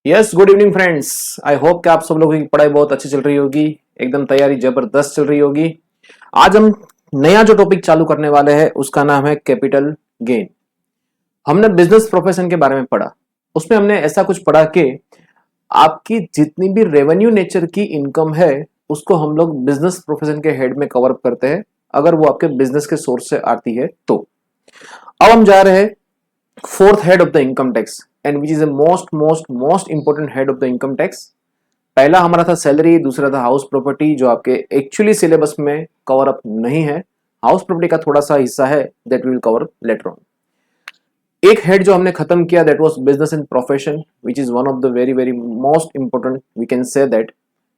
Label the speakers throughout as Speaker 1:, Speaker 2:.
Speaker 1: Yes, good evening friends. I hope कि आप सब लोगों की पढ़ाई बहुत अच्छी चल रही होगी, एकदम तैयारी जबरदस्त चल रही होगी। आज हम नया जो टॉपिक चालू करने वाले हैं उसका नाम है कैपिटल गेन। हमने बिजनेस प्रोफेशन के बारे में पढ़ा, उसमें हमने ऐसा कुछ पढ़ा कि आपकी जितनी भी रेवेन्यू नेचर की इनकम है उसको हम लोग बिजनेस प्रोफेशन के हेड में कवर अप करते हैं, अगर वो आपके बिजनेस के सोर्स से आती है तो। अब हम जा रहे हैं fourth head of the income tax and which is the most important head of the income tax. पहला हमारा था सैलरी, दूसरा था हाउस प्रॉपर्टी जो आपके एक्चुअली सिलेबस में कवर अप नहीं है। हाउस प्रॉपर्टी का थोड़ा सा हिस्सा है, that will cover later on. एक हेड जो हमने खत्म किया that was business and profession which is one of the very very most important, we can say that,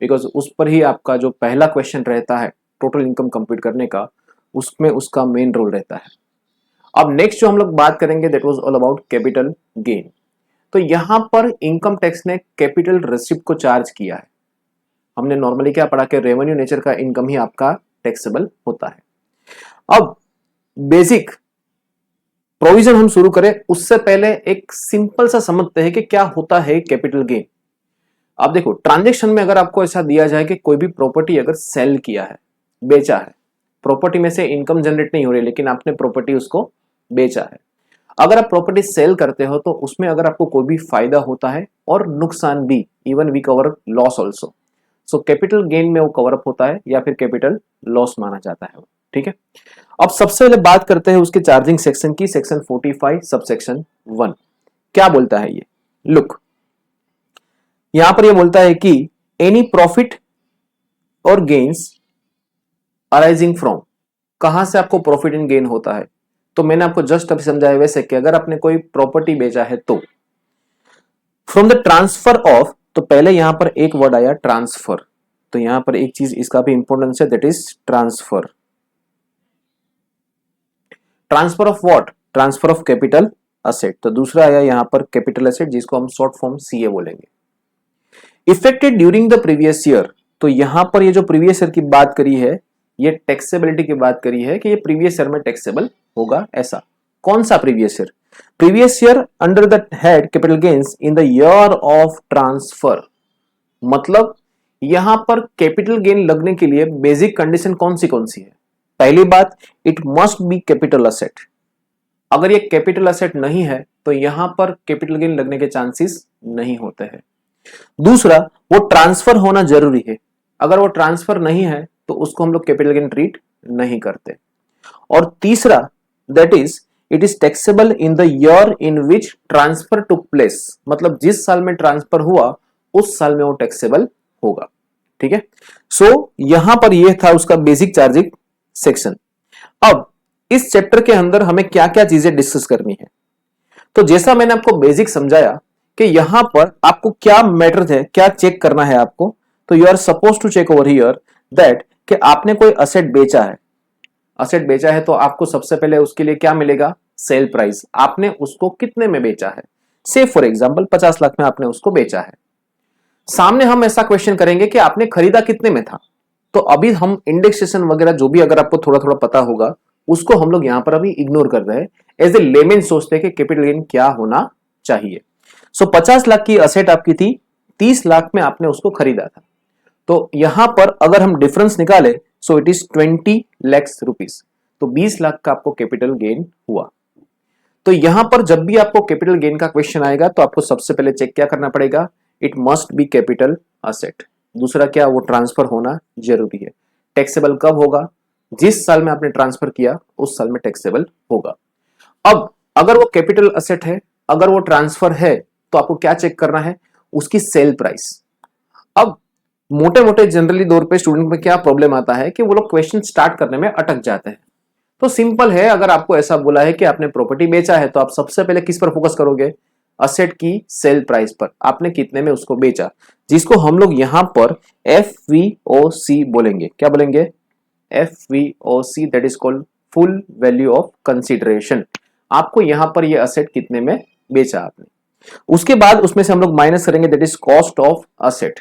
Speaker 1: because उस पर ही आपका जो पहला क्वेश्चन रहता है टोटल इनकम कंप्यूट करने का, उसमें उसका मेन रोल रहता है। अब नेक्स्ट जो हम लोग बात करेंगे that was all about capital gain. तो यहां पर इनकम टैक्स ने कैपिटल रिसिप्ट को चार्ज किया है। हमने नॉर्मली क्या पढ़ा कि रेवेन्यू नेचर का इनकम ही आपका टैक्सेबल होता है। अब बेसिक प्रोविजन हम शुरू करें उससे पहले एक सिंपल सा समझते हैं कि क्या होता है कैपिटल गेन। आप देखो, ट्रांजैक्शन में अगर आपको ऐसा दिया जाए कि कोई भी प्रॉपर्टी अगर सेल किया है, बेचा है, प्रॉपर्टी में से इनकम जनरेट नहीं हो रही लेकिन आपने प्रॉपर्टी उसको बेचा है। अगर आप प्रॉपर्टी सेल करते हो तो उसमें अगर आपको कोई भी फायदा होता है और नुकसान भी, even we cover loss also, so capital gain में वो कवर अप होता है या फिर कैपिटल लॉस माना जाता है। ठीक है, अब सबसे पहले बात करते हैं उसके चार्जिंग सेक्शन की। सेक्शन 45 सब सेक्शन 1 क्या बोलता है ये? लुक, यहां पर ये बोलता है कि एनी प्रॉफिट और गेन्स अराइजिंग फ्रॉम, कहां से आपको प्रॉफिट एंड गेन होता है। तो मैंने आपको जस्ट अभी समझाया वैसे कि अगर आपने कोई प्रॉपर्टी बेचा है तो फ्रॉम द ट्रांसफर ऑफ, तो पहले यहां पर एक वर्ड आया ट्रांसफर, तो यहां पर एक चीज इसका भी इंपॉर्टेंस है, that is transfer. Transfer of what? Transfer of capital asset. तो दूसरा आया यहां पर कैपिटल असेट, जिसको हम शॉर्ट फॉर्म सीए बोलेंगे। Affected during the previous year, तो यहां पर ये जो प्रीवियस ईयर की बात करी है, ये टैक्सेबिलिटी की बात करी है कि ये प्रीवियस ईयर में टैक्सेबल होगा। ऐसा कौन सा previous year? Previous year under the head capital gains in the year of transfer. मतलब यहां पर कैपिटल गेन लगने के लिए बेसिक कंडीशन कौन सी है? पहली बात, it must be capital asset. अगर ये कैपिटल असेट नहीं है तो यहां पर कैपिटल गेन लगने के चांसेस नहीं होते हैं। दूसरा, वो ट्रांसफर होना जरूरी है। अगर वो ट्रांसफर नहीं है तो उसको हम लोग कैपिटल गेन ट्रीट नहीं करते। और तीसरा, that is it is taxable in the year in which transfer took place, मतलब जिस साल में ट्रांसफर हुआ उस साल में वो टैक्सेबल होगा। ठीक है, सो यहां पर यह था उसका बेसिक चार्जिंग सेक्शन। अब इस चैप्टर के अंदर हमें क्या क्या चीजें डिस्कस करनी है, तो जैसा मैंने आपको बेसिक समझाया कि यहां पर आपको क्या मैटर है, क्या चेक करना है आपको, तो you are suppose to check over here that कि आपने कोई असेट बेचा है। असेट बेचा है तो आपको सबसे पहले उसके लिए क्या मिलेगा? Sale price. आपने उसको कितने में बेचा है? से फॉर एग्जांपल 50 लाख में आपने उसको बेचा है। सामने हम ऐसा क्वेश्चन करेंगे कि आपने खरीदा कितने में था। तो अभी हम इंडेक्सेशन वगैरह जो भी अगर आपको थोड़ा थोड़ा पता होगा उसको हम लोग यहां पर अभी इग्नोर कर रहे हैं। एज ए लेमैन सोचते हैं कि कैपिटल गेन क्या होना चाहिए। सो 50 लाख की असेट आपकी थी, 30 लाख में आपने उसको खरीदा था। तो यहां पर अगर हम डिफरेंस निकाले सो इट इज 20 लाख रुपीस, तो 20 लाख का आपको कैपिटल गेन हुआ। तो यहां पर जब भी आपको कैपिटल गेन का क्वेश्चन आएगा तो आपको सबसे पहले चेक क्या करना पड़ेगा? It must be capital asset. दूसरा क्या? वो ट्रांसफर होना जरूरी है। टैक्सेबल कब होगा? जिस साल में आपने ट्रांसफर किया उस साल में टैक्सेबल होगा। अब अगर वो कैपिटल असेट है, अगर वो ट्रांसफर है, तो आपको क्या चेक करना है? उसकी सेल प्राइस। अब मोटे मोटे जनरली तौर पे स्टूडेंट में क्या प्रॉब्लम आता है कि वो लोग क्वेश्चन स्टार्ट करने में अटक जाते हैं। तो सिंपल है, अगर आपको ऐसा बोला है कि आपने प्रॉपर्टी बेचा है तो आप सबसे पहले किस पर फोकस करोगे? असेट की सेल प्राइस पर। आपने कितने में उसको बेचा, जिसको हम लोग यहां पर FVOC बोलेंगे। क्या बोलेंगे? FVOC, that is called full value of consideration. आपको यहां पर ये असेट कितने में बेचा आपने। उसके बाद उसमें से हम लोग माइनस करेंगे, that is cost of asset.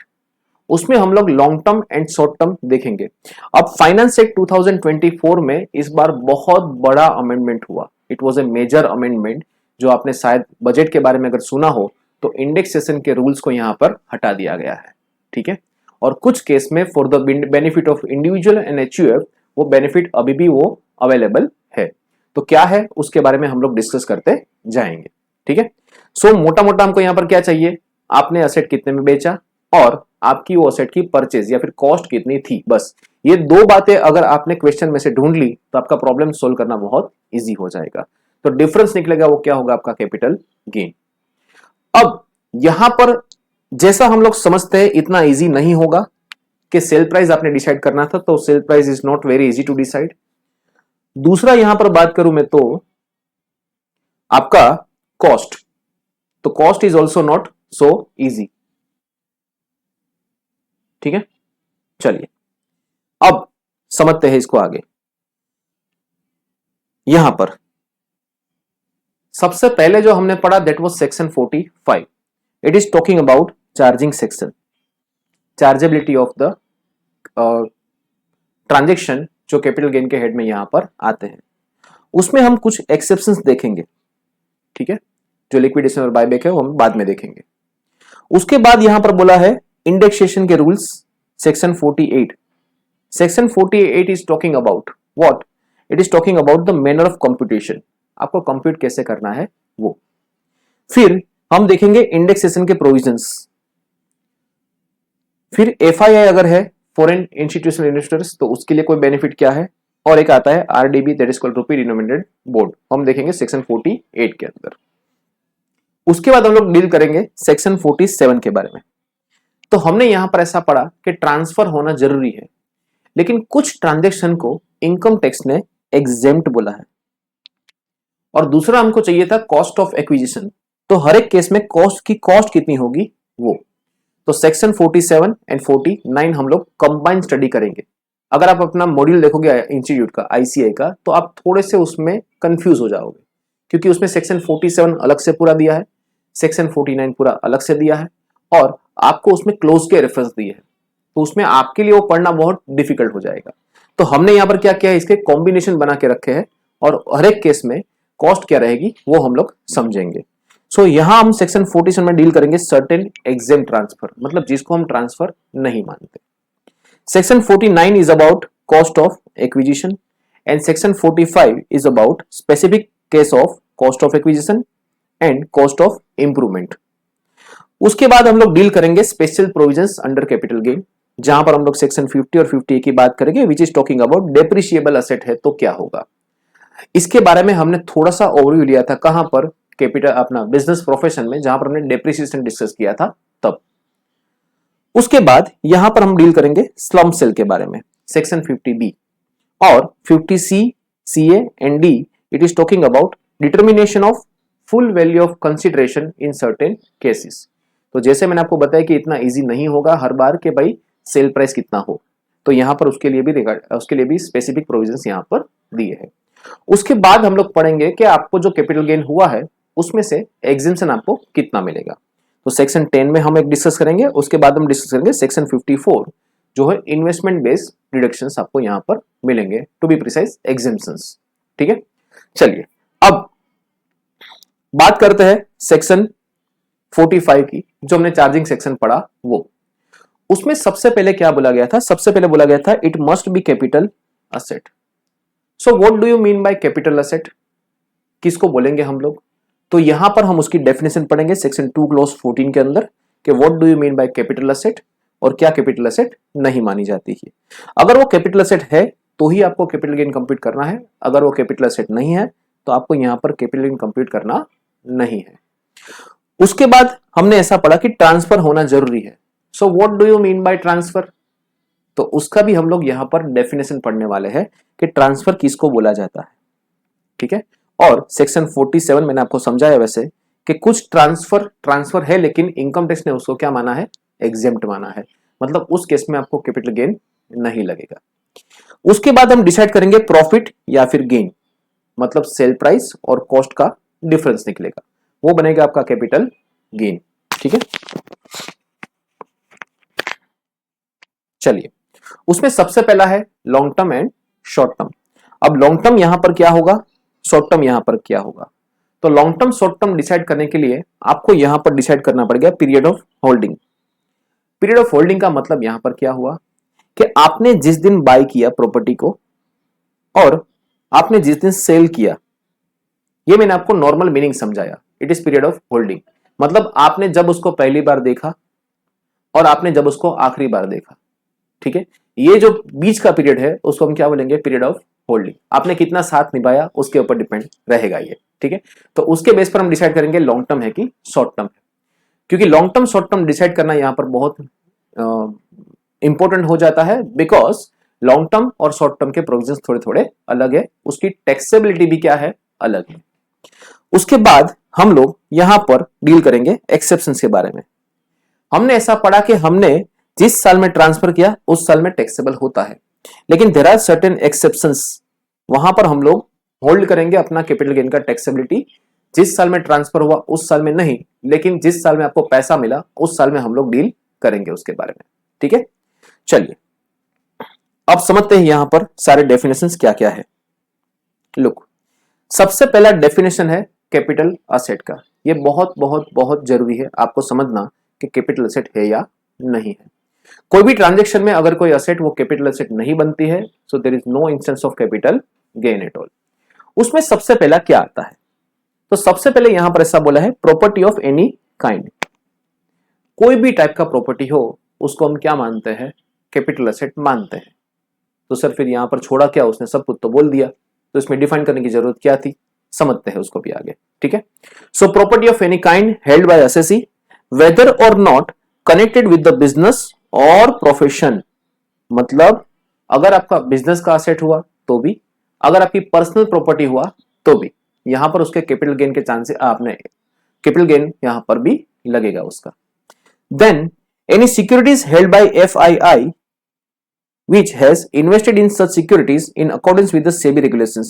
Speaker 1: उसमें हम लोग long term and short term देखेंगे। अब फाइनेंस एक्ट 2024 में इस बार बहुत बड़ा अमेंडमेंट हुआ। It was a major amendment, जो आपने शायद बजट के बारे में अगर सुना हो तो इंडेक्सेशन के रूल्स को यहां पर हटा दिया गया है, ठीक है। और कुछ केस में for the benefit of individual and HUF वो बेनिफिट अभी भी वो अवेलेबल है। तो क्या है उसके बारे में हम लोग डिस्कस करते जाएंगे, ठीक है। सो मोटा मोटा हमको यहां पर क्या चाहिए, आपने असेट कितने में बेचा और आपकी वो असेट की परचेज या फिर कॉस्ट कितनी थी, बस ये दो बातें अगर आपने क्वेश्चन में से ढूंढ ली तो आपका प्रॉब्लम सोल्व करना बहुत इजी हो जाएगा। तो डिफरेंस निकलेगा वो क्या होगा, आपका कैपिटल गेन। अब यहां पर जैसा हम लोग समझते हैं इतना इजी नहीं होगा कि सेल प्राइस आपने डिसाइड करना था, तो sale price is not very easy to decide. दूसरा यहां पर बात करूं मैं तो आपका कॉस्ट, तो cost is also not so easy, ठीक है। चलिए अब समझते हैं इसको आगे। यहां पर सबसे पहले जो हमने पढ़ा that was section 45। It is talking about charging section, chargeability of the transaction जो कैपिटल गेन के हेड में यहां पर आते हैं। उसमें हम कुछ एक्सेप्शंस देखेंगे, ठीक है। जो लिक्विडेशन और बायबैक है वो हम बाद में देखेंगे। उसके बाद यहां पर बोला है इंडेक्सेशन के rules, section 48। Section 48 is talking about what, it is talking about the manner of computation, आपको कंप्यूट कैसे करना है वो। फिर हम देखेंगे इंडेक्सेशन के प्रोविजंस। फिर एफआईआई अगर है फॉरेन इंस्टीट्यूशनल इन्वेस्टर्स तो उसके लिए कोई बेनिफिट क्या है, और एक आता है RDB that is called rupee denominated board, हम देखेंगे सेक्शन 48 के अंदर। उसके बाद हम लोग डील करेंगे सेक्शन 47 के बारे में। तो हमने यहां पर ऐसा पढ़ा कि ट्रांसफर होना जरूरी है, लेकिन कुछ ट्रांजेक्शन को इनकम टैक्स ने एग्जेम्प्ट बोला है। और दूसरा हमको चाहिए था कॉस्ट ऑफ एक्विजिशन, तो हर एक केस में कॉस्ट की कॉस्ट कितनी होगी वो। तो सेक्शन 47 एंड 49 हम लोग कंबाइन स्टडी करेंगे। अगर आप अपना मॉड्यूल देखोगे इंस्टीट्यूट का, आईसीआई का, तो आप थोड़े से उसमें कंफ्यूज हो जाओगे, क्योंकि उसमें सेक्शन 47 अलग से पूरा दिया है, सेक्शन 49 पूरा अलग से दिया है, और आपको उसमें क्लोज के रेफरेंस दिए हैं, तो उसमें आपके लिए वो पढ़ना बहुत डिफिकल्ट हो जाएगा। तो हमने यहां पर क्या किया है, इसके कॉम्बिनेशन बना के रखे हैं, और हर एक केस में कॉस्ट क्या रहेगी वो हम लोग समझेंगे। सो यहां हम सेक्शन 47 में डील करेंगे सर्टेन एग्जेम ट्रांसफर, मतलब जिसको हम ट्रांसफर नहीं मानते। Section 49 is about cost of acquisition and section 45 is about specific case of cost of acquisition and cost of improvement. उसके बाद हम लोग डील करेंगे special provisions under capital gain, जहां पर हम लोग सेक्शन 50 और 58 की बात करेंगे, which is talking about depreciable asset है तो क्या होगा। इसके बारे में हमने थोड़ा सा ओवरव्यू लिया था, कहां पर, कैपिटल अपना बिजनेस प्रोफेशन में, जहां पर हमने डेप्रिसिएशन डिस्कस किया था तब। उसके बाद यहां पर हम डील करेंगे स्लम सेल के बारे में, सेक्शन 50B और 50C, CA and D। It is talking about determination of full value of consideration in certain cases. तो जैसे मैंने आपको बताया कि इतना इजी नहीं होगा हर बार कि भाई सेल प्राइस कितना हो, तो यहां पर उसके लिए भी स्पेसिफिक प्रोविजंस यहां पर दिए हैं। उसके बाद हम लोग पढ़ेंगे कि आपको जो कैपिटल गेन हुआ है उसमें से एग्जेम्पशन आपको कितना मिलेगा। तो सेक्शन 10 में हम एक डिस्कस करेंगे, उसके बाद हम डिस्कस करेंगे सेक्शन 54 जो है इन्वेस्टमेंट बेस्ड डिडक्शंस आपको यहां पर मिलेंगे, टू बी प्रिसाइज एग्जेम्पशंस, ठीक है। चलिए अब बात करते हैं सेक्शन 45 की, जो हमने चार्जिंग सेक्शन पढ़ा वो। उसमें सबसे पहले क्या बोला गया था, सबसे पहले बोला गया था it must be capital asset. So what do you mean by capital asset, किसको बोलेंगे हम लोग। तो यहां पर हम उसकी डेफिनेशन पढ़ेंगे सेक्शन 2 क्लॉज 14 के अंदर कि what do you mean by capital asset और क्या कैपिटल असेट नहीं मानी जाती है। अगर वो कैपिटल असेट है तो ही आपको कैपिटल गेन कंप्यूट करना है, अगर वो कैपिटल असेट नहीं है तो आपको यहां पर कैपिटल गेन कंप्यूट करना नहीं है। उसके बाद हमने ऐसा पढ़ा कि ट्रांसफर होना जरूरी है। सो what do you mean by transfer, तो उसका भी हम लोग यहां पर डेफिनेशन पढ़ने वाले हैं कि ट्रांसफर किसको बोला जाता है, ठीक है। और सेक्शन 47 मैंने आपको समझाया वैसे कि कुछ ट्रांसफर है, लेकिन इनकम टैक्स ने उसको क्या माना है, एग्जेम्प्ट माना है, मतलब उस केस में आपको कैपिटल गेन नहीं लगेगा। उसके बाद हम डिसाइड करेंगे प्रॉफिट या फिर गेन, मतलब सेल प्राइस और कॉस्ट का डिफरेंस निकलेगा, वो बनेगा आपका कैपिटल गेन, ठीक है। चलिए उसमें सबसे पहला है long term and short term. अब लॉन्ग टर्म यहां पर क्या होगा, शॉर्ट टर्म यहां पर क्या होगा। तो long term short term decide करने के लिए आपको यहां पर डिसाइड करना पड़ गया period of holding. Period of holding का मतलब यहां पर क्या हुआ कि आपने जिस दिन बाय किया प्रॉपर्टी को और आपने जिस दिन सेल किया, ये मैंने आपको नॉर्मल मीनिंग समझाया, it is period of holding. मतलब आपने जब उसको पहली बार देखा और आपने जब उसको आखिरी बार देखा, ठीक है, ये जो बीच का पीरियड है उसको हम क्या बोलेंगे, पीरियड ऑफ होल्डिंग। आपने कितना साथ निभाया उसके ऊपर डिपेंड रहेगा ये, ठीक है। तो उसके बेस पर हम डिसाइड करेंगे लॉन्ग टर्म है कि शॉर्ट टर्म है, क्योंकि long term short term decide करना यहां पर बहुत इंपॉर्टेंट हो जाता है, बिकॉज लॉन्ग टर्म और शॉर्ट टर्म के प्रोविजंस थोड़े थोड़े अलग है, उसकी टैक्सेबिलिटी भी क्या है, अलग है। उसके बाद हम लोग यहां पर डील करेंगे एक्सेप्शंस के बारे में। हमने ऐसा पढ़ा कि हमने जिस साल में ट्रांसफर किया उस साल में टैक्सेबल होता है, लेकिन देयर आर सर्टेन एक्सेप्शंस, वहां पर हम लोग होल्ड करेंगे अपना कैपिटल गेन का टैक्सेबिलिटी। जिस साल में ट्रांसफर हुआ उस साल में नहीं, लेकिन जिस साल में आपको पैसा मिला उस साल में हम लोग डील करेंगे उसके बारे में, ठीक है। चलिए अब समझते हैं यहां पर सारे डेफिनेशंस क्या क्या है। लुक, सबसे पहला डेफिनेशन है कैपिटल असेट का। ये बहुत बहुत बहुत जरूरी है आपको समझना कि कैपिटल असेट है या नहीं है। कोई भी ट्रांजैक्शन में अगर कोई असेट वो कैपिटल असेट नहीं बनती है, so there is no instance of capital gain at all. उसमें सबसे पहला क्या आता है, तो सबसे पहले यहां पर ऐसा बोला है प्रॉपर्टी ऑफ एनी काइंड। कोई भी टाइप का प्रॉपर्टी हो उसको हम क्या मानते हैं, कैपिटल असेट मानते हैं। तो सर फिर यहां पर छोड़ा क्या, उसने सब कुछ तो बोल दिया, तो इसमें डिफाइन करने की जरूरत क्या थी, समझते हैं उसको भी आगे, ठीक है। So property of any kind held by assessee whether or not connected with the business or profession. मतलब अगर आपका बिजनेस का असेट हुआ तो भी, अगर आपकी पर्सनल प्रॉपर्टी हुआ तो भी, यहां पर उसके कैपिटल गेन के चांसेस, आपने कैपिटल गेन यहां पर भी लगेगा उसका। Then any securities held by FII which has invested in such securities in accordance with the SEBI regulations।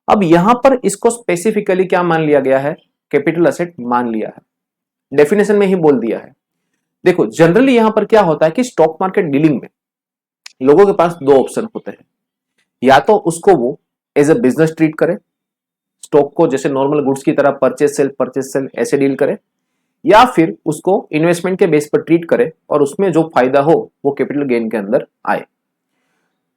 Speaker 1: अब यहां पर इसको स्पेसिफिकली क्या मान लिया गया है, कैपिटल असेट मान लिया है, डेफिनेशन में ही बोल दिया है। देखो जनरली यहां पर क्या होता है कि स्टॉक मार्केट डीलिंग में लोगों के पास दो ऑप्शन होते हैं, या तो उसको वो एज ए बिजनेस ट्रीट करे, स्टॉक को जैसे नॉर्मल गुड्स की तरह परचेज सेल ऐसे डील करे, या फिर उसको इन्वेस्टमेंट के बेस पर ट्रीट करे और उसमें जो फायदा हो वो कैपिटल गेन के अंदर आए।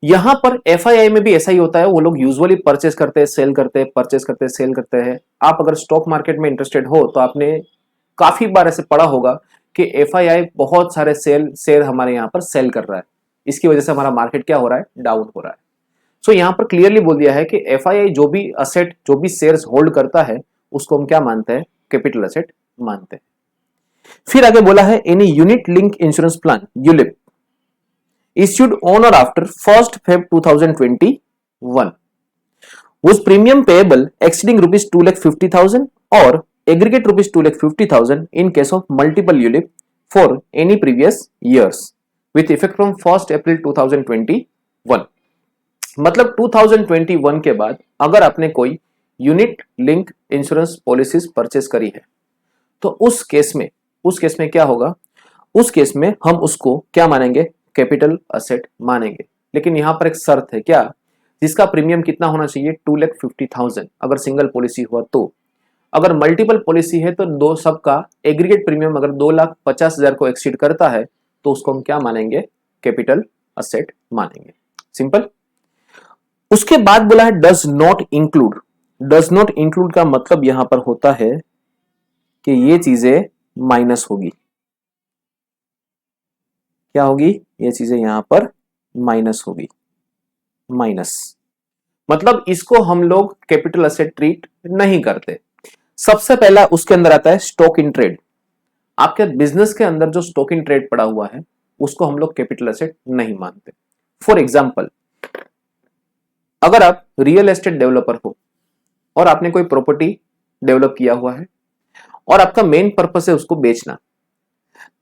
Speaker 1: यहां पर एफआईआई में भी ऐसा ही होता है, वो लोग यूजुअली परचेस करते हैं सेल करते हैं, परचेस करते हैं सेल करते हैं। आप अगर स्टॉक मार्केट में इंटरेस्टेड हो तो आपने काफी बार ऐसे पढ़ा होगा कि एफआईआई बहुत सारे शेयर हमारे यहाँ पर सेल कर रहा है, इसकी वजह से हमारा मार्केट क्या हो रहा है, डाउन हो रहा है। सो यहाँ पर क्लियरली बोल दिया है कि एफआईआई जो भी असेट जो भी शेयर्स होल्ड करता है उसको हम क्या मानते हैं, कैपिटल असेट मानते हैं। फिर आगे बोला है any unit link insurance plan ULIP issued on or after 1st Feb 2021 whose premium payable exceeding rupees 2,50,000 or aggregate rupees 2,50,000 in case of multiple ULIP for any previous years with effect from 1st April 2021। मतलब 2021 के बाद अगर आपने कोई unit link insurance policies purchase करी है तो उस केस में क्या होगा, उस केस में हम उसको क्या मानेंगे, कैपिटल असेट मानेंगे। लेकिन यहां पर एक शर्त है, क्या, जिसका प्रीमियम कितना होना चाहिए, 2,50,000 अगर सिंगल पॉलिसी हुआ तो। अगर मल्टीपल पॉलिसी है तो दो सबका एग्रीगेट प्रीमियम अगर 2,50,000 को एक्सीड करता है तो उसको हम क्या मानेंगे, कैपिटल असेट मानेंगे, सिंपल। उसके बाद बोला है does not include. Does not include का मतलब यहां पर होता है कि ये चीजें माइनस होगी, क्या होगी, ये चीजें यहां पर माइनस होगी। माइनस मतलब इसको हम लोग कैपिटल असेट ट्रीट नहीं करते। सबसे पहला उसके अंदर आता है स्टॉक इन ट्रेड। आपके बिजनेस के अंदर जो स्टॉक इन ट्रेड पड़ा हुआ है उसको हम लोग कैपिटल असेट नहीं मानते। फॉर एग्जाम्पल, अगर आप रियल एस्टेट डेवलपर हो और आपने कोई प्रॉपर्टी डेवलप किया हुआ है और आपका मेन पर्पस है उसको बेचना,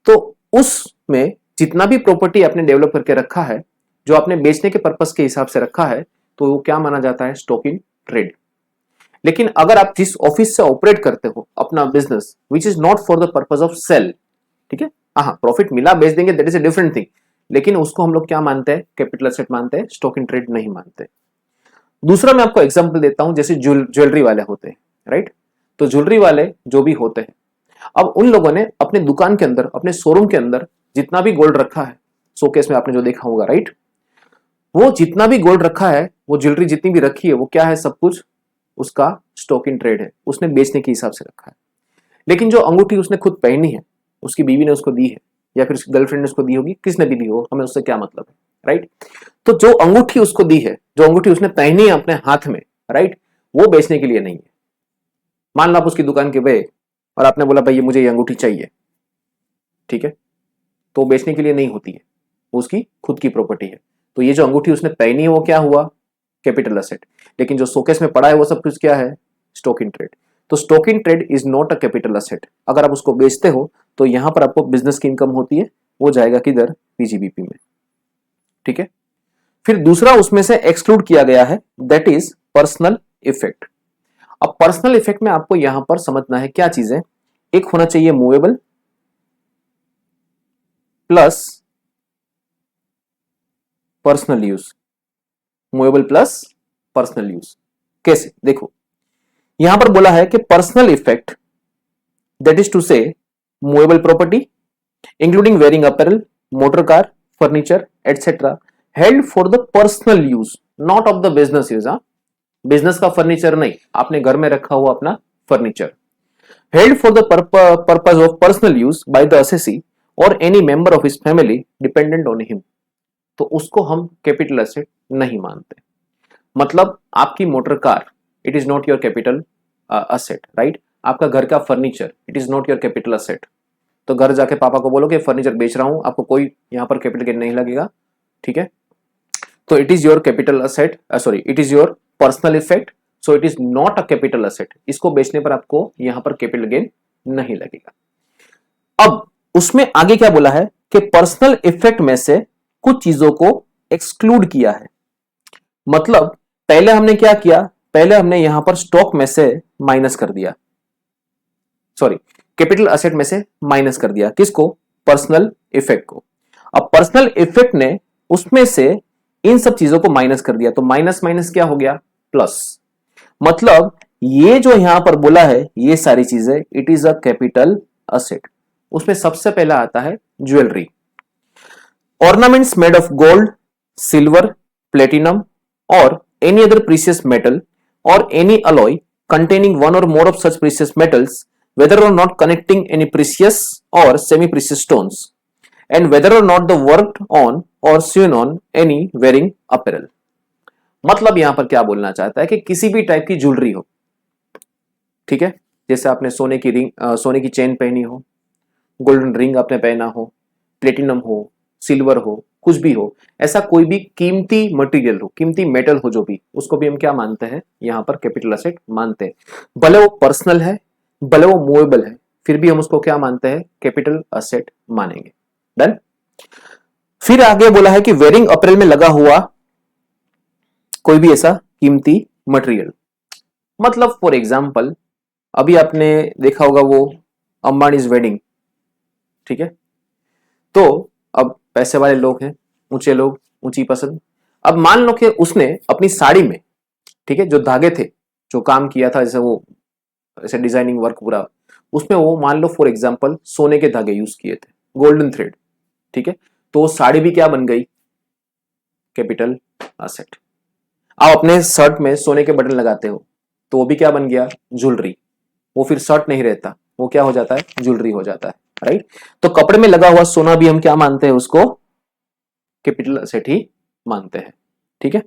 Speaker 1: तो उसमें जितना भी प्रॉपर्टी आपने डेवलप करके रखा है जो आपने बेचने के पर्पस के हिसाब से रखा है तो वो क्या माना जाता है, स्टॉक इन ट्रेड। लेकिन अगर आप जिस ऑफिस से ऑपरेट करते हो अपना business which is not for the purpose of sale, ठीक है, हाँ प्रॉफिट मिला बेच देंगे, that is a different thing, लेकिन उसको हम लोग क्या मानते हैं, कैपिटल असेट मानते हैं, स्टॉक इन ट्रेड नहीं मानते। दूसरा मैं आपको एग्जांपल देता हूं, जैसे ज्वेलरी वाले होते हैं, राइट। तो ज्वेलरी वाले जो भी होते हैं, अब उन लोगों ने अपने दुकान के अंदर, अपने शोरूम के अंदर जितना भी गोल्ड रखा है, शोकेस में आपने जो देखा होगा, राइट, वो जितना भी गोल्ड रखा है, वो ज्वेलरी जितनी भी रखी है, वो क्या है, सब कुछ उसका स्टॉक इन ट्रेड है, उसने बेचने के हिसाब से रखा है। लेकिन जो अंगूठी उसने खुद पहनी है, उसकी बीवी ने उसको दी है या फिर उसकी गर्लफ्रेंड ने उसको दी होगी, किसने भी दी हो, हमें उससे क्या मतलब है, राइट। तो जो अंगूठी उसको दी है, जो अंगूठी उसने पहनी है अपने हाथ में, राइट, वो बेचने के लिए नहीं है। मान लो आप उसकी दुकान के गए और आपने बोला भाई ये मुझे ये अंगूठी चाहिए, ठीक है, तो बेचने के लिए नहीं होती है, वो उसकी खुद की प्रॉपर्टी है। तो ये जो अंगूठी उसने पहनी है वो क्या हुआ, कैपिटल असेट। लेकिन जो शोकेस में पड़ा है वो सब कुछ क्या है, स्टॉक इन ट्रेड। तो stock in trade is not a capital asset. अगर आप उसको बेचते हो तो यहां पर आपको बिजनेस की इनकम होती है, वो जाएगा किधर, पीजीबीपी में, ठीक है। फिर दूसरा उसमें से एक्सक्लूड किया गया है, दैट इज पर्सनल इफेक्ट। अब पर्सनल इफेक्ट में आपको यहां पर समझना है क्या चीजें, एक होना चाहिए movable plus personal use, movable plus personal use. कैसे, देखो यहां पर बोला है कि personal effect that is to say movable property including wearing apparel, motor car, furniture etcetera held for the personal use, not of the business use. Business का furniture नहीं, आपने घर में रखा हुआ अपना furniture, held for the purpose of personal use by the assessee or any member of his family dependent on him, तो उसको हम कैपिटल एसेट नहीं मानते। मतलब आपकी motor car, it is not your capital asset, right. आपका घर का furniture, it is not your capital asset. तो घर जाके पापा को बोलो कि फर्नीचर बेच रहा हूं, आपको कोई यहां पर कैपिटल गेन नहीं लगेगा, ठीक है। तो it is your capital asset, sorry, it is your personal effect, so it is not a capital asset. इसको बेचने पर आपको यहां पर कैपिटल गेन नहीं लगेगा। अब उसमें आगे क्या बोला है कि पर्सनल इफेक्ट में से कुछ चीजों को एक्सक्लूड किया है। मतलब पहले हमने क्या किया, पहले हमने यहां पर स्टॉक में से माइनस कर दिया, सॉरी, कैपिटल असेट में से माइनस कर दिया, किसको, पर्सनल इफेक्ट को। अब पर्सनल इफेक्ट ने उसमें से इन सब चीजों को माइनस कर दिया, तो माइनस माइनस क्या हो गया, प्लस। मतलब ये जो यहां पर बोला है, ये सारी चीजें it is a capital asset. उसमें सबसे पहला आता है jewellery, ornaments made of gold, silver, platinum और एनी अदर प्रीशियस मेटल और any alloy containing one or more of such precious metals, whether or not connecting any precious or semi-precious stones, and whether or not the worked on or sewn on any wearing apparel। मतलब यहां पर क्या बोलना चाहता है कि किसी भी टाइप की ज्वेलरी हो, ठीक है, जैसे आपने सोने की रिंग, सोने की चेन पहनी हो, गोल्डन रिंग आपने पहना हो, प्लेटिनम हो, सिल्वर हो, कुछ भी हो, ऐसा कोई भी कीमती मटेरियल हो, कीमती मेटल हो जो भी, उसको भी हम क्या मानते हैं, यहां पर कैपिटल असेट मानते हैं। भले वो पर्सनल है, भले वो मूवेबल है, फिर भी हम उसको क्या मानते हैं, कैपिटल असेट मानेंगे। डन। फिर आगे बोला है कि वेयरिंग अपैरल में लगा हुआ कोई भी ऐसा कीमती मटेरियल, मतलब फॉर एग्जाम्पल अभी आपने देखा होगा वो अंबानीज वेडिंग, ठीक है। तो अब पैसे वाले लोग हैं, ऊंचे लोग, ऊंची पसंद। अब मान लो कि उसने अपनी साड़ी में, ठीक है, जो धागे थे, जो काम किया था, जैसे वो ऐसे डिजाइनिंग वर्क पूरा, उसमें वो मान लो फॉर एग्जांपल सोने के धागे यूज किए थे, गोल्डन थ्रेड, ठीक है। तो वो साड़ी भी क्या बन गई, कैपिटल असेट। आप अपने शर्ट में सोने के बटन लगाते हो, तो वो भी क्या बन गया, ज्वेलरी। वो फिर शर्ट नहीं रहता, वो क्या हो जाता है, ज्वेलरी हो जाता है, राइट। तो कपड़े में लगा हुआ सोना भी हम क्या मानते हैं, उसको कैपिटल असेट ही मानते हैं, ठीक है।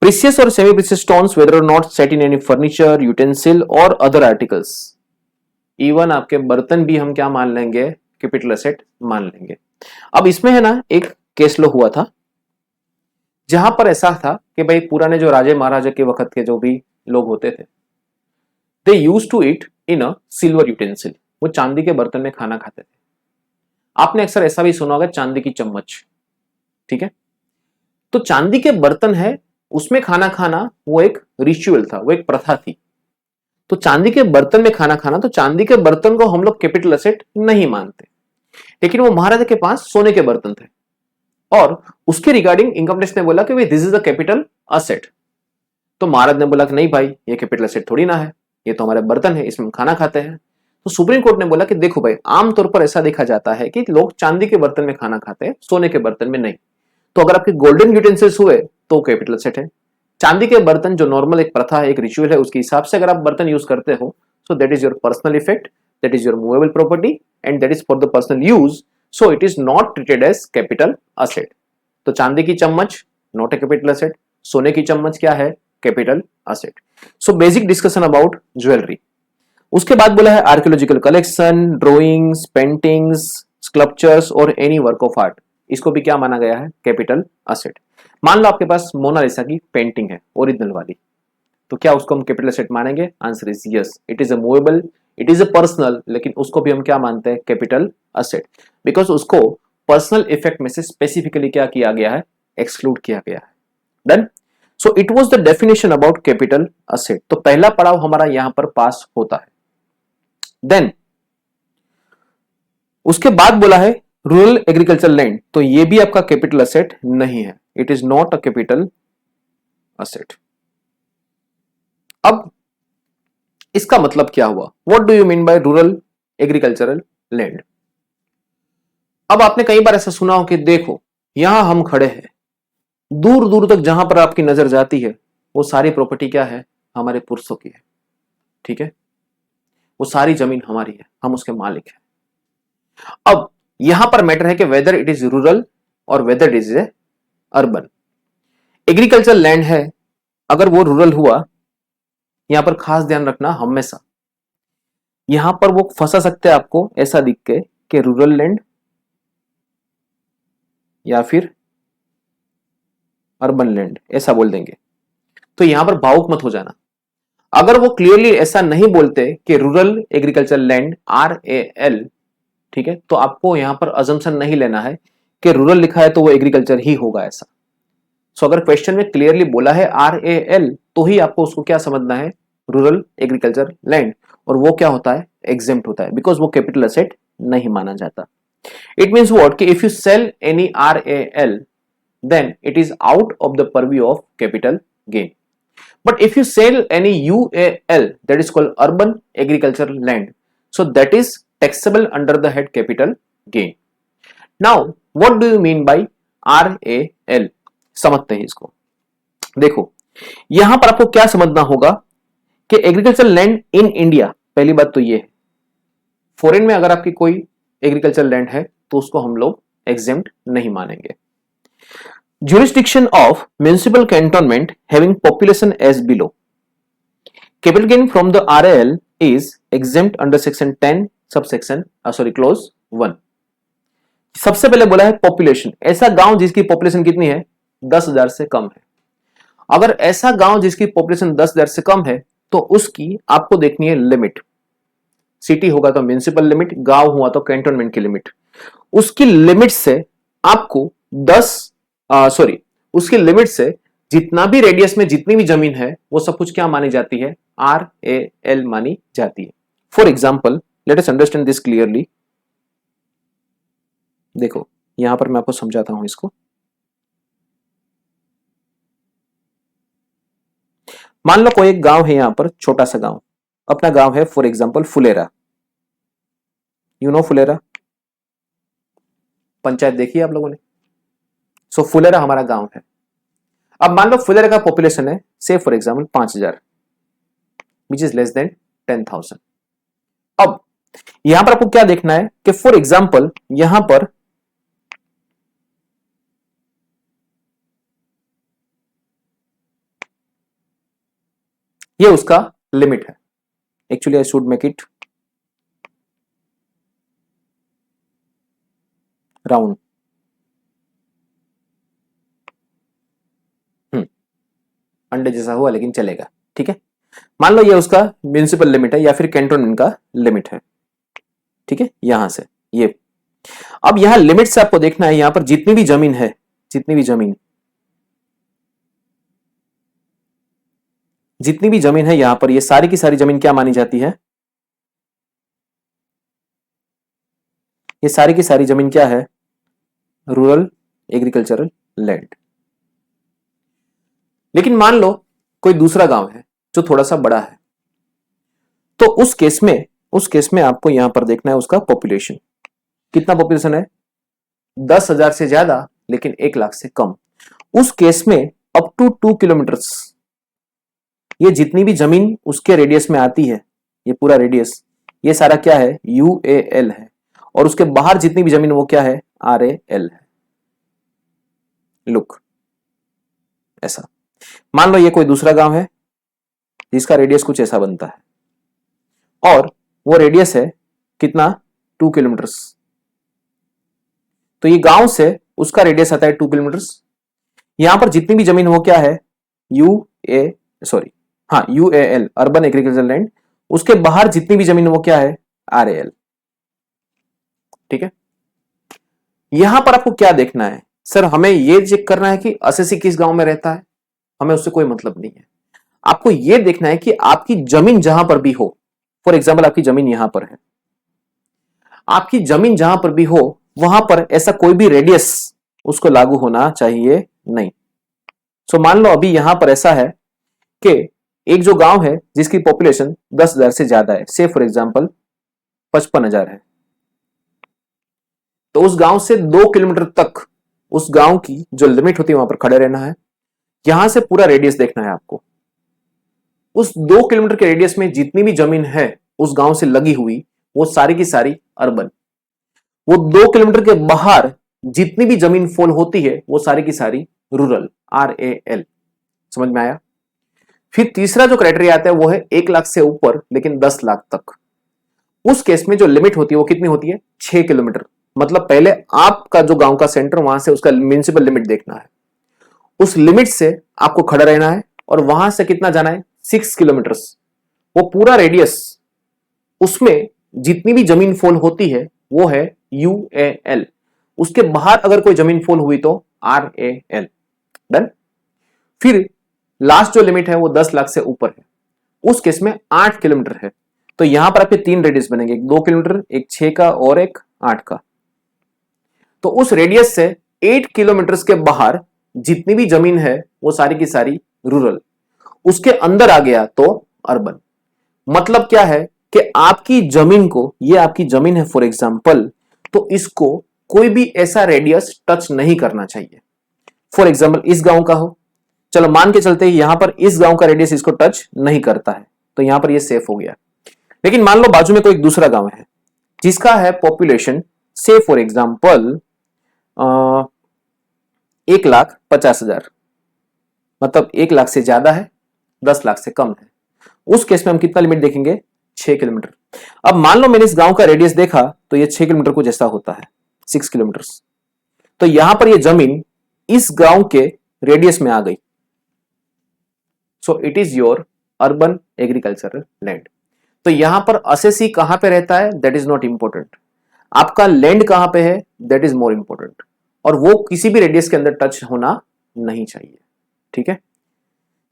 Speaker 1: प्रीशियस और semi precious stones weather or not set in any furniture, utensil और अदर आर्टिकल्स, इवन आपके बर्तन भी हम क्या मान लेंगे, कैपिटल असेट मान लेंगे। अब इसमें है ना एक केस लो हुआ था, जहां पर ऐसा था कि भाई पुराने जो राजे महाराजा के वक्त के जो भी लोग होते थे, they used to eat in a silver utensil, वो चांदी के बर्तन में खाना खाते थे। आपने अक्सर ऐसा भी सुना होगा, चांदी की चम्मच, ठीक है। तो चांदी के बर्तन है, उसमें खाना खाना वो एक रिचुअल था, वो एक प्रथा थी। तो चांदी के बर्तन में खाना खाना, तो चांदी के बर्तन को हम लोग कैपिटल असेट नहीं मानते। लेकिन वो महाराजा के पास सोने के बर्तन थे और उसके रिगार्डिंग इनकम टैक्स ने बोला कि भाई this is a capital asset. तो महाराज ने बोला कि नहीं भाई, ये कैपिटल असेट थोड़ी ना है, ये तो हमारे बर्तन है, इसमें हम खाना खाते हैं। तो सुप्रीम कोर्ट ने बोला कि देखो भाई, आमतौर पर ऐसा देखा जाता है कि लोग चांदी के बर्तन में खाना खाते हैं, सोने के बर्तन में नहीं। तो अगर आपके गोल्डन यूटेंसिल्स हुए तो कैपिटल एसेट है। चांदी के बर्तन जो नॉर्मल एक प्रथा है, एक रिचुअल है, उसके हिसाब से अगर आप बर्तन यूज करते हो, so that is your personal effect, that is your movable property and that is for the personal use, so it is not treated as capital asset. तो चांदी की चम्मच नॉट ए कैपिटल एसेट, सोने की चम्मच क्या है, capital asset. So basic discussion about jewellery. उसके बाद बोला है archaeological collection, drawings, paintings, sculptures और एनी वर्क ऑफ आर्ट, इसको भी क्या माना गया है, कैपिटल एसेट। मान लो आपके पास मोनालिसा की पेंटिंग है ओरिजिनल वाली, तो क्या उसको हम कैपिटल एसेट मानेंगे? Answer is yes, it is a movable, it is a personal, लेकिन उसको भी हम क्या मानते हैं, कैपिटल एसेट, बिकॉज उसको पर्सनल इफेक्ट में से स्पेसिफिकली क्या किया गया है, एक्सक्लूड किया गया है। Then so it was the definition about capital asset. तो पहला पड़ाव हमारा यहां पर पास होता है। देन उसके बाद बोला है रूरल एग्रीकल्चर लैंड, तो ये भी आपका कैपिटल एसेट नहीं है, it is not a capital asset. अब इसका मतलब क्या हुआ, what do you mean bye rural agricultural land? अब आपने कई बार ऐसा सुना हो कि देखो यहां हम खड़े हैं, दूर दूर तक जहां पर आपकी नजर जाती है वो सारी प्रॉपर्टी क्या है, हमारे पुरुषों की है, ठीक है, वो सारी जमीन हमारी है, हम उसके मालिक हैं। अब यहां पर मैटर है कि वेदर इट इज रूरल और whether it is a urban. Agriculture land है, अगर वो रूरल हुआ, यहां पर खास ध्यान रखना हमेशा, यहां पर वो फंसा सकते हैं आपको ऐसा दिख के कि रूरल लैंड या फिर अर्बन लैंड ऐसा बोल देंगे, तो यहां पर भावुक मत हो जाना। अगर वो क्लियरली ऐसा नहीं बोलते कि रूरल एग्रीकल्चर लैंड RAL, ठीक है, तो आपको यहां पर अजम्पशन नहीं लेना है कि रूरल लिखा है तो वो एग्रीकल्चर ही होगा ऐसा। सो अगर क्वेश्चन में क्लियरली बोला है RAL, तो ही आपको उसको क्या समझना है, रूरल एग्रीकल्चर लैंड, और वो क्या होता है, एग्जेम्प्ट होता है, बिकॉज वो कैपिटल एसेट नहीं माना जाता। इट मीन्स व्हाट, कि if you sell any RAL then it is out of the purview of capital gain. But if you sell any UAL, that is called urban agricultural land, so that is taxable under the head capital gain. Now what do you mean by RAL? समझते हैं इसको। देखो यहां पर आपको क्या समझना होगा कि एग्रीकल्चर लैंड इन इंडिया, पहली बात तो ये है, फॉरेन में अगर आपकी कोई एग्रीकल्चर लैंड है तो उसको हम लोग एग्जेम्प्ट नहीं मानेंगे। Jurisdiction of municipal cantonment having population as below. Capital gain from the RAL is exempt under section 10 subsection clause 1. सबसे पहले बोला है पॉपुलेशन, ऐसा गांव जिसकी पॉपुलेशन कितनी है, 10,000 से कम है। अगर ऐसा गांव जिसकी पॉपुलेशन 10,000 से कम है तो उसकी आपको देखनी है लिमिट। सिटी होगा तो म्युनिसिपल लिमिट, गांव हुआ तो कैंटोनमेंट की लिमिट। उसकी लिमिट से आपको उसके लिमिट से जितना भी रेडियस में जितनी भी जमीन है वो सब कुछ क्या मानी जाती है, RAL मानी जाती है। For example let us understand this clearly. देखो यहां पर मैं आपको समझाता हूं इसको। मान लो कोई एक गांव है, यहां पर छोटा सा गांव, अपना गांव है for example Phulera, you know Phulera, panchayat देखी है आप लोगों ने। सो फुलेरा हमारा गांव है। अब मान लो फुलेरा का पॉपुलेशन है से for example 5,000, which is less than 10,000। अब यहां पर आपको क्या देखना है कि फॉर एग्जाम्पल यहां पर ये उसका लिमिट है। Actually I should make it round. अंडे जैसा हुआ लेकिन चलेगा, ठीक है। मान लो ये उसका म्युनिसिपल लिमिट है या फिर कैंटोनमेंट का लिमिट है, ठीक है, यहां से ये। अब यहां लिमिट से आपको देखना है यहां पर जितनी भी जमीन है, जितनी भी जमीन है यहां पर, ये सारी की सारी जमीन क्या मानी जाती है, ये सारी की सारी जमीन क्या है, रूरल एग्रीकल्चरल लैंड। लेकिन मान लो कोई दूसरा गांव है जो थोड़ा सा बड़ा है, तो उस केस में आपको यहां पर देखना है उसका पॉपुलेशन, कितना पॉपुलेशन है, 10,000 से ज्यादा लेकिन 1 लाख से कम। उस केस में अप टू 2 किलोमीटर्स, ये जितनी भी जमीन उसके रेडियस में आती है, ये पूरा रेडियस, ये सारा क्या है, UAL है, और उसके बाहर जितनी भी जमीन वो क्या है, RAL है। लुक, ऐसा मान लो ये कोई दूसरा गांव है जिसका रेडियस कुछ ऐसा बनता है, और वो रेडियस है कितना, 2 किलोमीटर्स। तो ये गांव से उसका रेडियस आता है 2 किलोमीटर्स। यहां पर जितनी भी जमीन वो क्या है, UAL, अर्बन एग्रीकल्चर लैंड। उसके बाहर जितनी भी जमीन वो क्या है, RAL। ठीक है, यहां पर आपको क्या देखना है, सर हमें यह चेक करना है कि असेसी किस गांव में रहता है, हमें उससे कोई मतलब नहीं है। आपको यह देखना है कि आपकी जमीन जहां पर भी हो, फॉर एग्जाम्पल आपकी जमीन यहां पर है, आपकी जमीन जहां पर भी हो वहां पर ऐसा कोई भी रेडियस उसको लागू होना चाहिए नहीं। सो मान लो अभी यहां पर ऐसा है कि एक जो गांव है जिसकी पॉपुलेशन 10,000 से ज्यादा है, से फॉर एग्जाम्पल 55,000 है, तो उस गांव से 2 किलोमीटर तक उस गांव की जो लिमिट होती है वहां पर खड़े रहना है। यहां से पूरा रेडियस देखना है आपको। उस 2 किलोमीटर के रेडियस में जितनी भी जमीन है उस गांव से लगी हुई, वो सारी की सारी अर्बन। वो 2 किलोमीटर के बाहर जितनी भी जमीन फॉल होती है वो सारी की सारी रूरल, RAL। समझ में आया। फिर तीसरा जो क्राइटेरिया आता है वो है 1 लाख से ऊपर लेकिन 10 लाख तक। उस केस में जो लिमिट होती है वो कितनी होती है, 6 किलोमीटर। मतलब पहले आपका जो गांव का सेंटर, वहां से उसका म्युनिसिपल लिमिट देखना है, उस लिमिट से आपको खड़ा रहना है, और वहां से कितना जाना है, 6 किलोमीटर्स। वो पूरा रेडियस, उसमें जितनी भी जमीन फॉल होती है वो है UAL। उसके बाहर अगर कोई जमीन फॉल हुई तो RAL। डन। फिर लास्ट जो लिमिट है वो 10 लाख से ऊपर है, उस केस में 8 किलोमीटर है। तो यहां पर आपके 3 रेडियस बनेंगे, एक 2 किलोमीटर, एक 6 का और एक 8 का। तो उस रेडियस से 8 किलोमीटर के बाहर जितनी भी जमीन है वो सारी की सारी रूरल, उसके अंदर आ गया तो अर्बन। मतलब क्या है कि आपकी जमीन को, ये आपकी जमीन है फॉर एग्जांपल, तो इसको कोई भी ऐसा रेडियस टच नहीं करना चाहिए। फॉर एग्जांपल इस गांव का हो, चलो मान के चलते हैं यहां पर इस गांव का रेडियस इसको टच नहीं करता है, तो यहां पर ये सेफ हो गया। लेकिन मान लो बाजू में कोई एक दूसरा गांव है जिसका है पॉपुलेशन से फॉर एग्जांपल 1,50,000, मतलब 1 लाख से ज्यादा है, 10 लाख से कम है। उस केस में हम कितना लिमिट देखेंगे, 6 किलोमीटर। अब मान लो मैंने इस गांव का रेडियस देखा तो ये 6 किलोमीटर को जैसा होता है, 6 किलोमीटर। तो यहां पर ये जमीन इस गांव के रेडियस में आ गई, सो it is your urban agricultural land. तो यहां पर असेसी कहां पे रहता है, दैट इज नॉट इंपॉर्टेंट। आपका लैंड कहां पे है, दैट इज मोर इंपॉर्टेंट, और वो किसी भी रेडियस के अंदर टच होना नहीं चाहिए। ठीक है।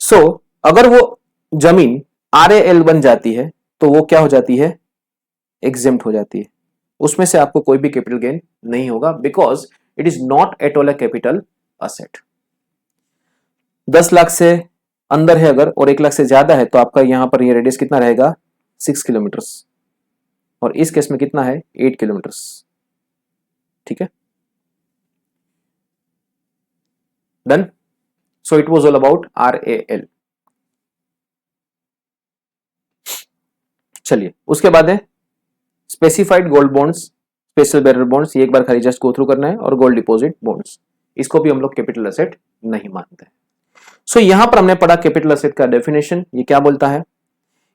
Speaker 1: सो अगर वो जमीन RAL बन जाती है तो वो क्या हो जाती है, एग्जेम्प्ट हो जाती है, उसमें से आपको कोई भी कैपिटल गेन नहीं होगा, because it is not at all a capital asset. 10 lakh से अंदर है अगर और 1 लाख से ज्यादा है तो आपका यहां पर ये रेडियस कितना रहेगा, 6 किलोमीटर्स, और इस केस में कितना है, 8 किलोमीटर्स। ठीक है, done. So it was all about RAL। चलिए उसके बाद है specified gold bonds, special bearer bonds. ये एक बार खाली जस्ट गो थ्रू करना है, और गोल्ड डिपॉजिट बॉन्ड्स, इसको भी हम लोग कैपिटल असेट नहीं मानते हैं। सो यहां पर हमने पढ़ा कैपिटल असेट का डेफिनेशन। ये क्या बोलता है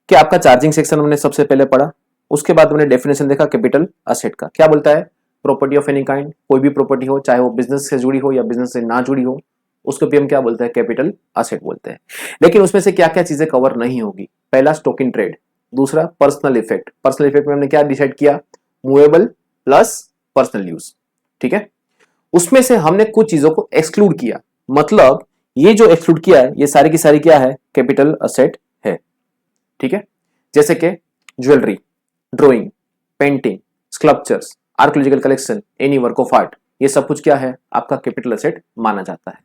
Speaker 1: कि आपका चार्जिंग सेक्शन हमने सबसे पहले पढ़ा, उसके बाद हमने डेफिनेशन देखा कैपिटल असेट का। क्या बोलता है, प्रॉपर्टी ऑफ एनी काइंड, कोई भी प्रॉपर्टी हो, चाहे वो बिजनेस से जुड़ी हो या बिजनेस से ना जुड़ी हो, उसको भी हम क्या बोलते हैं, कैपिटल असेट बोलते हैं। लेकिन उसमें से क्या क्या चीजें कवर नहीं होगी, पहला स्टॉक इन ट्रेड, दूसरा पर्सनल इफेक्ट। पर्सनल इफेक्ट में हमने क्या डिसाइड किया, मूवेबल प्लस पर्सनल यूज। ठीक है, उसमें से हमने कुछ चीजों को एक्सक्लूड किया, मतलब ये जो एक्सक्लूड किया है ये सारी की सारी क्या है, कैपिटल असेट है। ठीक है, जैसे कि jewellery, drawing, painting, sculptures, archaeological collection, any work of art, ये सब कुछ क्या है, आपका कैपिटल असेट माना जाता है।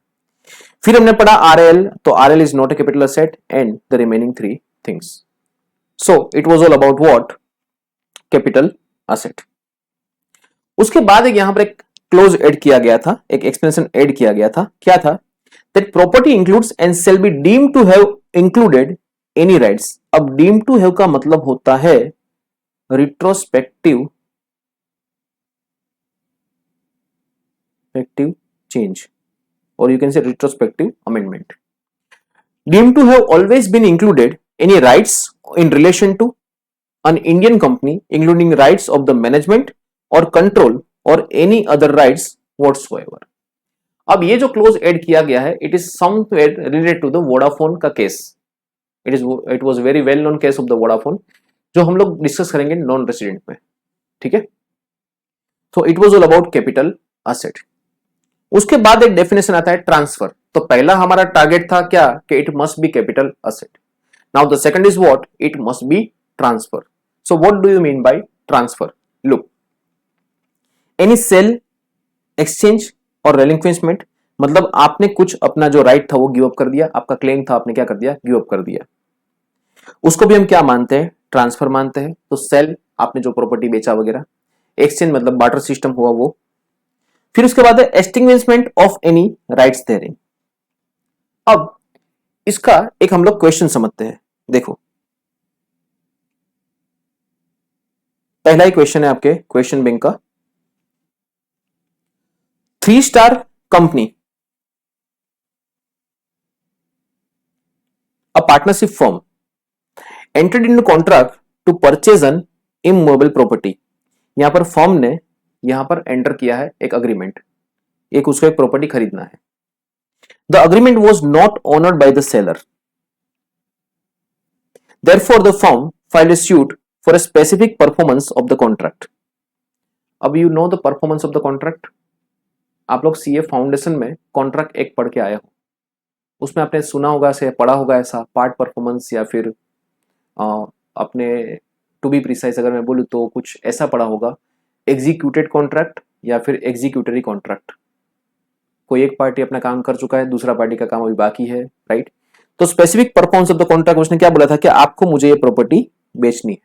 Speaker 1: फिर हमने पढ़ा RAL, तो RAL is not a capital asset, and the remaining 3 things. So it was all about what, capital asset. उसके बाद एक यहां पर एक क्लोज ऐड किया गया था, एक एक्सप्लेनेशन ऐड किया गया था, क्या था, that property includes and shall be deemed to have included any rights. अब डीम्ड टू हैव का मतलब होता है retrospective change, or you can say retrospective amendment. Deemed to have always been included any rights in relation to an Indian company, including rights of the management or control or any other rights whatsoever. अब ये जो close add किया गया है, it is somewhere related to the Vodafone का केस। It was very well known case of the Vodafone, जो हम लोग डिस्कस करेंगे नॉन रेसिडेंट में, ठीक है। तो it was all about capital asset. उसके बाद एक डेफिनेशन आता है ट्रांसफर। तो पहला हमारा टारगेट था क्या, कि it must be capital asset. Now the second is what, it must be transfer. So what do you mean by transfer? Look, any sale, exchange और रेलिंक्विशमेंट, मतलब आपने कुछ अपना जो राइट था वो गिव अप कर दिया, आपका क्लेम था आपने क्या कर दिया, गिव अप कर दिया, उसको भी हम क्या मानते हैं, ट्रांसफर मानते हैं। तो सेल, आपने जो प्रॉपर्टी बेचा वगैरह, एक्सचेंज मतलब बार्टर सिस्टम हुआ वो, फिर उसके बाद है extinguishment of any rights therein. अब इसका एक हम लोग क्वेश्चन समझते हैं। देखो, पहला ही क्वेश्चन है आपके क्वेश्चन बैंक का, 3 star company, a partnership firm entered into contract to purchase an immovable property. यहां पर फर्म ने यहां पर एंटर किया है एक अग्रीमेंट, एक उसको एक प्रॉपर्टी खरीदना है। The agreement was not honoured by the seller, therefore the firm filed a suit for a specific performance of the contract. अब you know the performance of the contract, आप लोग सीए फाउंडेशन में contract एक पढ़ के आए हो, उसमें आपने सुना होगा से पढ़ा होगा ऐसा पार्ट परफॉर्मेंस, या फिर अपने टू बी प्रिसाइज अगर मैं बोलूं तो कुछ ऐसा पढ़ा होगा, एग्जीक्यूटेड कॉन्ट्रैक्ट या फिर एग्जीक्यूटरी कॉन्ट्रैक्ट। कोई एक पार्टी अपना काम कर चुका है, दूसरा पार्टी का काम अभी बाकी है, राइट। तो specific performance of the contract, उसने क्या बोला था कि आपको मुझे ये प्रॉपर्टी बेचनी है,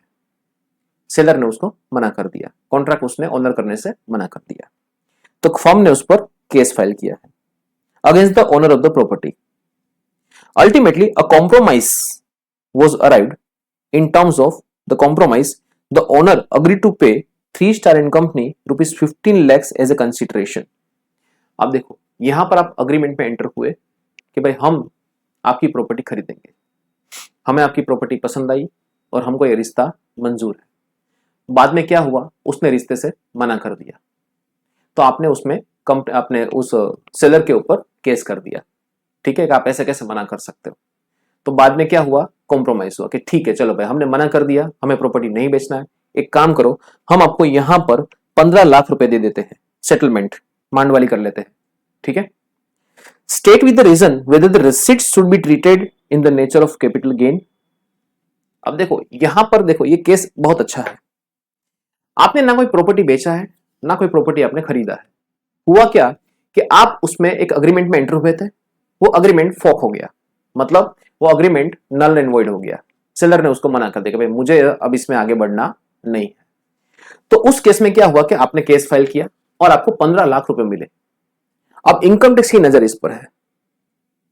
Speaker 1: सेलर ने उसको मना कर दिया, कॉन्ट्रैक्ट उसने ऑनर करने से मना कर दिया, तो फर्म ने उस पर केस फाइल किया है against the owner of the property. Ultimately a compromise was arrived. In terms of the compromise, the owner agreed to pay 3 Star and Company rupees 15 lakhs as a consideration. अब देखो, यहां पर आप agreement में enter हुए कि भाई हम आपकी प्रॉपर्टी खरीदेंगे, हमें आपकी प्रॉपर्टी पसंद आई और हमको ये रिश्ता मंजूर है। बाद में क्या हुआ, उसने रिश्ते से मना कर दिया, तो आपने उसमें आपने उस सेलर के ऊपर केस कर दिया, ठीक है, कि आप ऐसे कैसे मना कर सकते हो। तो बाद में क्या हुआ, कॉम्प्रोमाइज हुआ कि ठीक है चलो भाई, हमने मना कर दिया, हमें प्रॉपर्टी नहीं बेचना है, एक काम करो, हम आपको यहां पर 15 लाख रुपए दे देते हैं, सेटलमेंट मांड वाली कर लेते हैं, ठीक है। State with the reason whether the receipts should be treated in the nature of capital gain. अब देखो यहां पर देखो, ये केस बहुत अच्छा है, आपने ना कोई प्रॉपर्टी बेचा है ना कोई प्रॉपर्टी आपने खरीदा है। हुआ क्या कि आप उसमें एक अग्रीमेंट में एंटर हुए थे, वो अग्रीमेंट फॉक हो गया, मतलब वो अग्रीमेंट नल एंड वॉइड हो गया, सेलर ने उसको मना कर दिया कि भाई मुझे अब इसमें आगे बढ़ना नहीं है। तो उस केस में क्या हुआ कि आपने केस फाइल किया और आपको 15 लाख रुपए मिले। अब इनकम टैक्स की नजर इस पर है,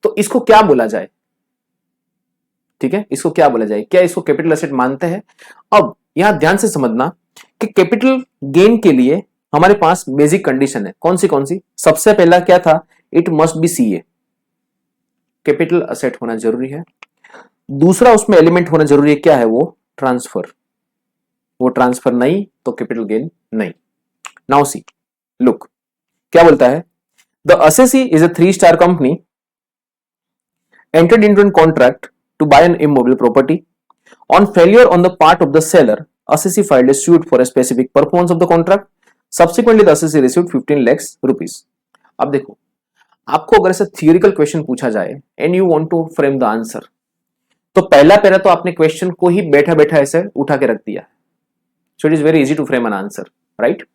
Speaker 1: तो इसको क्या बोला जाए, ठीक है, इसको क्या बोला जाए, क्या इसको कैपिटल एसेट मानते हैं? अब यहां ध्यान से समझना कि कैपिटल गेन के लिए हमारे पास बेसिक कंडीशन है, कौन सी? सबसे पहला क्या था, it must B CA, capital asset होना जरूरी है। दूसरा उसमें एलिमेंट होना जरूरी है, क्या है वो, ट्रांसफर, वो ट्रांसफर नहीं तो कैपिटल गेन नहीं। नाउ सी, लुक क्या बोलता है, the assessee is a 3 star company entered into a contract to buy an immobile property. On failure on the part of the seller, assessee filed a suit for a specific performance of the contract. Subsequently, the assessee received 15 lakhs rupees. अब देखो, आपको अगर ऐसा theoretical question पूछा जाए and you want to frame the answer, तो पहला para तो आपने क्वेश्चन को ही बैठा बैठा ऐसे उठा के रख दिया, so it is very easy to frame an answer, right.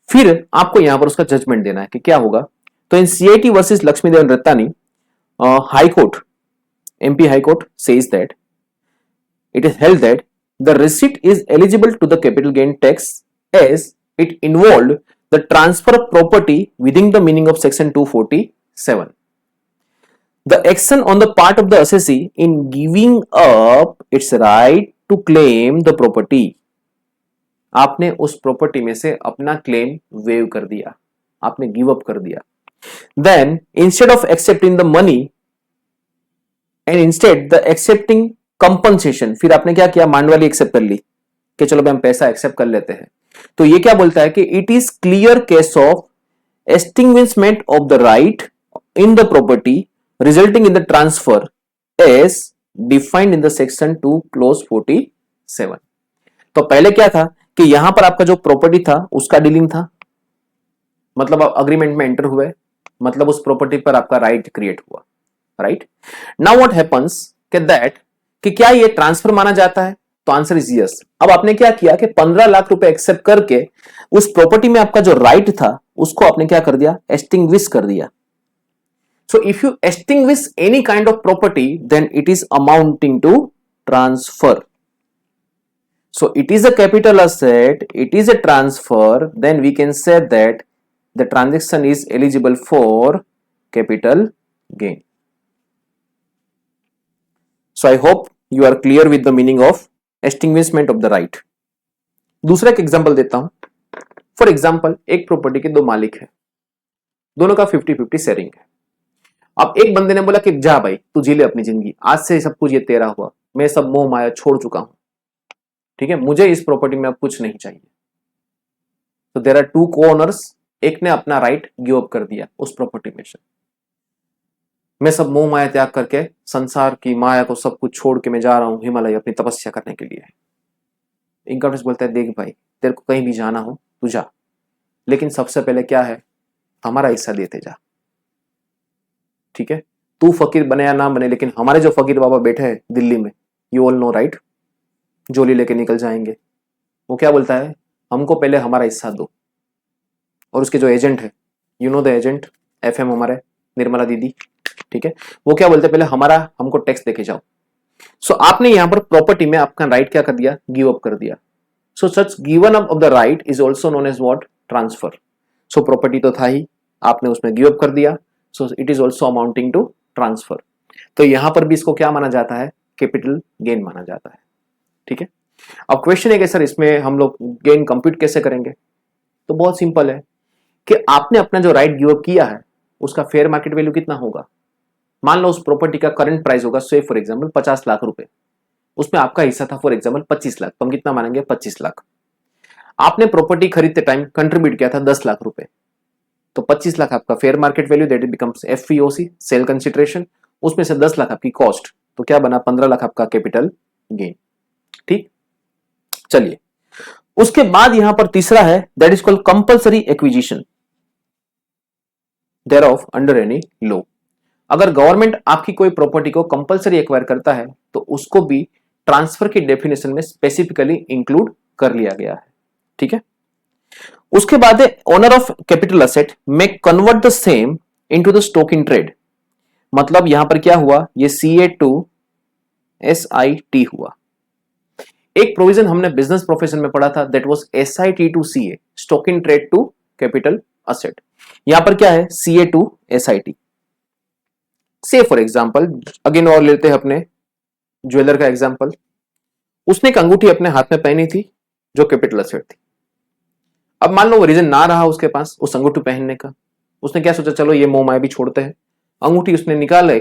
Speaker 1: फिर आपको यहां पर उसका जजमेंट देना है कि क्या होगा। तो in CIT versus Lakshmidevan Rattani, high court, MP High Court says that it is held that the receipt is eligible to the capital gain tax as it involved the transfer of property within the meaning of section 247. The action on the part of the assessee in giving up its right to claim the property, आपने उस property में से अपना claim wave कर दिया, आपने give up कर दिया. Then instead of accepting the money and instead the accepting compensation, फिर आपने क्या किया, मांड वाली एक्सेप्ट कर ली कि चलो भाई हम पैसा एक्सेप्ट कर लेते हैं. तो ये क्या बोलता है कि it is clear case of extinguishment of the right in the property resulting in the transfer as defined in the section 2 clause 47. तो पहले क्या था कि यहां पर आपका जो प्रॉपर्टी था उसका डीलिंग था, मतलब आप अग्रीमेंट में एंटर हुए, मतलब उस प्रॉपर्टी पर आपका राइट क्रिएट हुआ, राइट. नाउ व्हाट हैपेंस कि दैट कि क्या ये ट्रांसफर माना जाता है, तो आंसर इज यस. अब आपने क्या किया कि 15 लाख रुपए एक्सेप्ट करके उस प्रॉपर्टी में आपका जो राइट था उसको आपने क्या कर दिया, एक्सटिंग्विश कर दिया. So if you extinguish any kind of property then it is amounting to transfer. So it is a capital asset, it is a transfer, then we can say that the transaction is eligible for capital gain. So I hope you are clear with the meaning of extinguishment of the right. दूसरा एक example देता हूं. For example एक property के दो मालिक है, दोनों का 50-50 शेयरिंग है. अब एक बंदे ने बोला कि जा भाई तू जी ले अपनी जिंदगी, आज से सब कुछ ये तेरा हुआ, मैं सब मोह माया छोड़ चुका हूं, ठीक है, मुझे इस प्रॉपर्टी में अब कुछ नहीं चाहिए. तो देयर आर टू को-ओनर्स, एक ने अपना राइट गिव अप कर दिया उस प्रॉपर्टी में से, मैं सब मोह माया त्याग करके संसार की माया को सब कुछ छोड़ के मैं जा रहा हूं हिमालय अपनी तपस्या करने के लिए. इनकम टैक्स बोलता है देख भाई तेरे को कहीं भी जाना हो तू जा, लेकिन सबसे पहले क्या है, हमारा हिस्सा देते जा, ठीक है. तू फकीर बने या ना बने, लेकिन हमारे जो फकीर बाबा बैठे हैं दिल्ली में, यू ऑल नो राइट, जोली लेके निकल जाएंगे, वो क्या बोलता है, हमको पहले हमारा हिस्सा दो. और उसके जो एजेंट है, you know the agent, FM हमारे निर्मला दीदी, ठीक है, वो क्या बोलते हैं, पहले हमारा हमको टैक्स देके जाओ. सो आपने यहां पर प्रॉपर्टी में आपका राइट क्या कर दिया, गिव अप कर दिया. So such given up of the right is also known as what, transfer. So property तो था ही, आपने उसमें गिव अप कर दिया, so it is also amounting to transfer. तो यहां पर भी इसको क्या माना जाता है, कैपिटल गेन माना जाता है, ठीक है. अब क्वेश्चन है कि सर इसमें हम लोग गेन कंप्यूट कैसे करेंगे, तो बहुत सिंपल है कि आपने अपना जो राइट गिव अप किया है उसका फेयर मार्केट वैल्यू कितना होगा. मान लो उस प्रॉपर्टी का करंट प्राइस होगा से फॉर एग्जांपल 50 लाख रुपए, उसमें आपका हिस्सा था फॉर एग्जांपल 25 लाख, तो हम कितना मानेंगे 25 लाख. आपने प्रॉपर्टी खरीदते टाइम कंट्रीब्यूट किया था 10 लाख रुपए, तो 25 लाख आपका fair market value, that it becomes FEOC, sale consideration, उसमें से 10 लाख आपकी कॉस्ट, तो क्या बना 15 लाख आपका कैपिटल गेन, ठीक. चलिए उसके बाद यहां पर तीसरा है, that is called compulsory acquisition thereof under any law. अगर गवर्नमेंट आपकी कोई प्रॉपर्टी को कंपल्सरी एक्वायर करता है तो उसको भी ट्रांसफर की डेफिनेशन में स्पेसिफिकली इंक्लूड कर लिया गया है, ठीक है. उसके बाद owner of capital asset may convert the same into the stock in trade. मतलब यहां पर क्या हुआ, ये CA टू SIT हुआ. एक प्रोविजन हमने बिजनेस प्रोफेशन में पढ़ा था, that was SIT to CA, stock in trade to capital asset. यहां पर क्या है, CA to SIT. Say for example again और लेते हैं अपने ज्वेलर का एग्जांपल. उसने एक अंगूठी अपने हाथ में पहनी थी जो कैपिटल एसेट थी. अब मान लो वो रीजन ना रहा उसके पास उस अंगूठी पहनने का, उसने क्या सोचा, चलो ये मोह माया भी छोड़ते हैं, अंगूठी उसने निकाला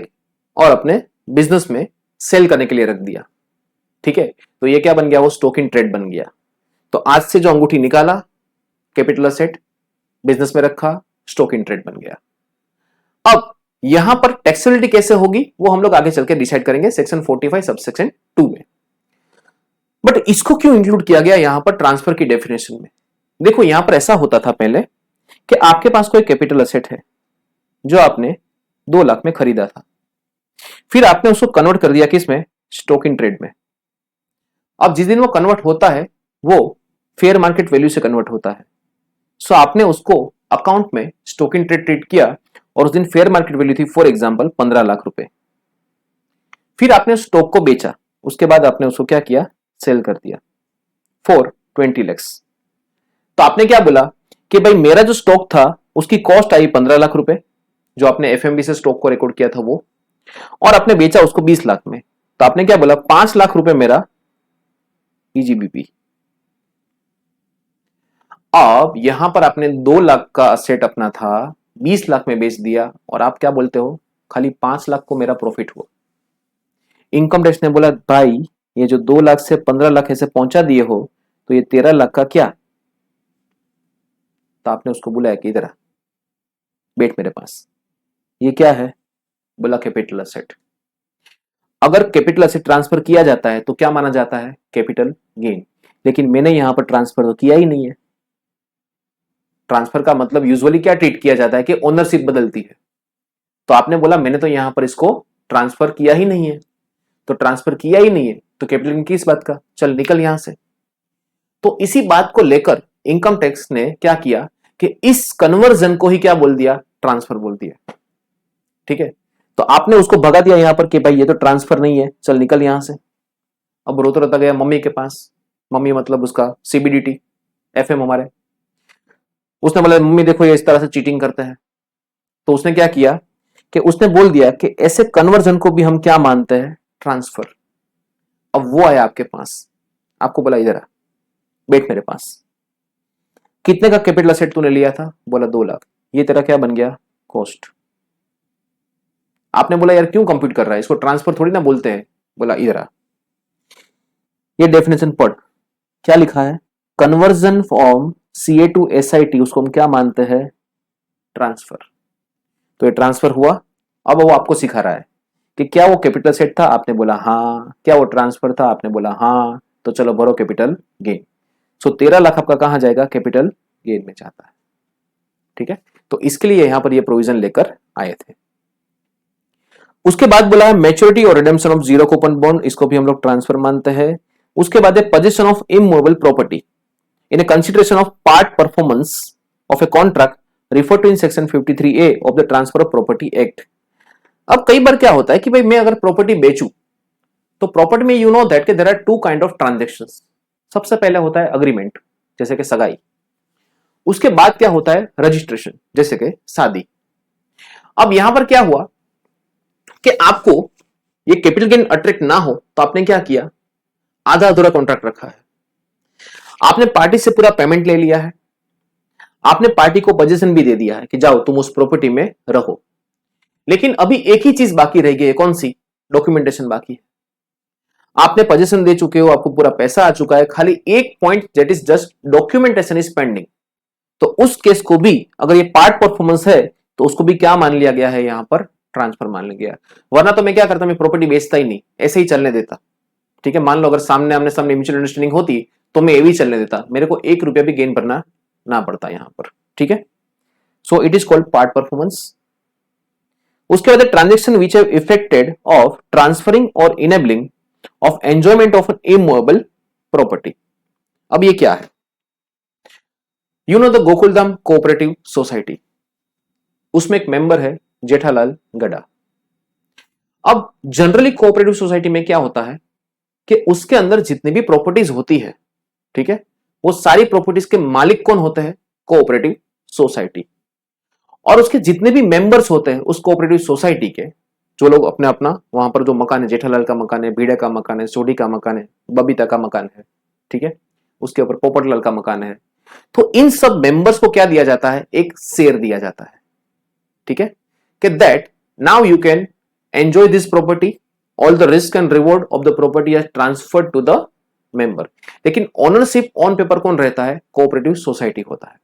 Speaker 1: और अपने बिजनेस में सेल करने के लिए रख दिया, ठीक है. तो ये क्या बन गया, वो स्टॉक इन ट्रेड बन गया. तो आज से जो अंगूठी निकाला कैपिटल एसेट, बिजनेस में रखा, स्टॉक इन ट्रेड बन गया. अब यहां पर टैक्सेबिलिटी कैसे होगी वो हम लोग आगे चल के डिसाइड करेंगे सेक्शन 45 सबसेक्शन 2 में. बट इसको क्यों इंक्लूड किया गया यहां पर ट्रांसफर की डेफिनेशन में. देखो यहां पर ऐसा होता था पहले कि आपके पास कोई कैपिटल एसेट है जो आपने 2 लाख में खरीदा था, फिर आपने उसको कन्वर्ट कर दिया किसमें, स्टॉक इन ट्रेड में. अब जिस दिन वो कन्वर्ट होता है वो फेयर मार्केट वैल्यू से कन्वर्ट होता है. सो आपने उसको अकाउंट में स्टॉक इन ट्रेड ट्रीट किया और उस दिन फेयर मार्केट वैल्यू थी फॉर एग्जांपल 15 लाख रुपए. फिर आपने स्टॉक को बेचा, उसके बाद आपने उसको क्या किया, सेल कर दिया फॉर 20 lakhs। तो आपने क्या बोला कि भाई मेरा जो स्टॉक था उसकी कॉस्ट आई 15 लाख रुपए, जो आपने एफएमबी से स्टॉक को रिकॉर्ड किया था वो, और आपने बेचा उसको 20 लाख में। तो आपने क्या बोला, 5 लाख रुपए मेरा ईजीबीपी। अब यहां पर आपने 2 लाख का असेट अपना था 20 लाख में बेच दिया, और आप क्या बोलते हो, खाली 5 लाख को मेरा प्रॉफिट हुआ। इनकम टैक्स ने बोला भाई ये जो 2 लाख से 15 लाख ऐसे पहुंचा दिए हो, तो ये 13 लाख का क्या। तो आपने उसको बुलाया कि इधर आ, बैठ मेरे पास, ये क्या है, बोला कैपिटल असेट। अगर कैपिटल असेट ट्रांसफर किया जाता है तो क्या माना जाता है, कैपिटल गेन। लेकिन मैंने यहां पर ट्रांसफर तो किया ही नहीं है। ट्रांसफर का मतलब यूजुअली क्या ट्रीट किया जाता है कि ओनरशिप बदलती है। तो आपने बोला मैंने तो यहां पर इसको ट्रांसफर किया ही नहीं है, तो ट्रांसफर किया ही नहीं है तो कैपिटल गेन किस बात का, चल निकल यहां से। तो इसी बात को लेकर इनकम टैक्स ने क्या किया कि इस कन्वर्जन को ही क्या बोल दिया, ट्रांसफर बोल दिया। ठीक है, तो आपने उसको भगा दिया यहां पर कि भाई ये तो ट्रांसफर नहीं है, चल निकल यहां से। अब रोता रोता गया मम्मी के पास, मम्मी मतलब उसका सीबीडीटी एफएम हमारे। उसने बोला मम्मी देखो ये इस तरह से चीटिंग करते हैं। तो उसने क्या किया कि उसने बोल दिया कि ऐसे कन्वर्जन को भी हम क्या मानते हैं, ट्रांसफर। अब वो आया आपके पास, आपको बोला इधर आ, बैठ मेरे पास, कितने का कैपिटल असेट तूने लिया था, बोला 2 लाख, ये तेरा क्या बन गया, कॉस्ट। आपने बोला यार क्यों कंप्यूट कर रहा है, इसको ट्रांसफर थोड़ी ना बोलते हैं, बोला इधर आ, ये डेफिनेशन पढ़, क्या लिखा है, conversion from CA to SIT, उसको हम क्या मानते हैं, ट्रांसफर। तो ये ट्रांसफर हुआ। अब वो आपको सिखा रहा है कि क्या वो कैपिटल सेट था, आपने बोला हाँ, क्या वो ट्रांसफर था, आपने बोला हाँ, तो चलो भरो कैपिटल गेन। सो 13 लाख आपका कहां जाएगा, कैपिटल गेन में जाता है। ठीक है, तो इसके लिए यहां पर ये प्रोविजन लेकर आए थे। उसके बाद बोला है मैच्योरिटी और redemption of zero coupon bond, इसको भी हम लोग ट्रांसफर मानते हैं। उसके बाद है possession of immovable property in a consideration of part performance of a contract refer to in section 53A of the transfer of property act. अब कई बार क्या होता है कि भाई मैं अगर प्रॉपर्टी बेचूं तो प्रॉपर्टी में यू नो दैट के there are 2 kind of transactions. सबसे पहले होता है अग्रीमेंट, जैसे कि सगाई। उसके बाद क्या होता है, रजिस्ट्रेशन, जैसे कि शादी। अब यहां पर क्या हुआ कि आपको ये कैपिटल गेन अट्रैक्ट ना हो तो आपने क्या किया, आधा अधूरा कॉन्ट्रैक्ट रखा है। आपने पार्टी से पूरा पेमेंट ले लिया है, आपने पार्टी को पोजीशन भी दे दिया है कि जाओ तुम उस प्रॉपर्टी में रहो, लेकिन अभी एक ही चीज बाकी रह गई है, कौन सी, डॉक्यूमेंटेशन बाकी है। आपने पोजीशन दे चुके हो, आपको पूरा पैसा आ चुका है, खाली एक point that is just documentation is pending. तो उस केस को भी अगर ये पार्ट परफॉर्मेंस है तो उसको भी क्या मान लिया गया है, यहां पर ट्रांसफर मान लिया गया। वरना तो मैं क्या करता, मैं प्रॉपर्टी बेचता ही नहीं, ऐसे ही चलने देता। ठीक है, मान लो अगर सामने आमने सामने म्यूचुअल अंडरस्टैंडिंग होती तो मैं ये भी चलने देता, मेरे को 1 रुपया भी गेन भरना ना पड़ता यहां पर। ठीक है, so it is called part performance. उसके बाद transaction which have effected of transferring or enabling of enjoyment of an immovable property. अब ये क्या है, you know the Gokuldham cooperative society, उसमें एक मेंबर है जेठालाल गड्ढा। अब जनरली कोऑपरेटिव सोसाइटी में क्या होता है कि उसके अंदर जितनी भी प्रॉपर्टीज होती है, ठीक है, वो सारी प्रॉपर्टीज के मालिक कौन होते हैं, कोऑपरेटिव सोसाइटी। और उसके जितने भी मेंबर्स होते हैं उस कोऑपरेटिव सोसाइटी के, जो लोग अपने अपना वहां पर जो मकान है, जेठालाल का मकान है, भीड़े का मकान है, सोडी का मकान है, बबीता का मकान है, ठीक है, उसके ऊपर पोपटलाल का मकान है, तो इन सब मेंबर्स को क्या दिया जाता है, एक शेयर दिया जाता है। ठीक है, कि that now you can enjoy this property, all the risk and reward of the property are transferred to the member. लेकिन ओनरशिप ऑन पेपर कौन रहता है, कोऑपरेटिव सोसाइटी होता है।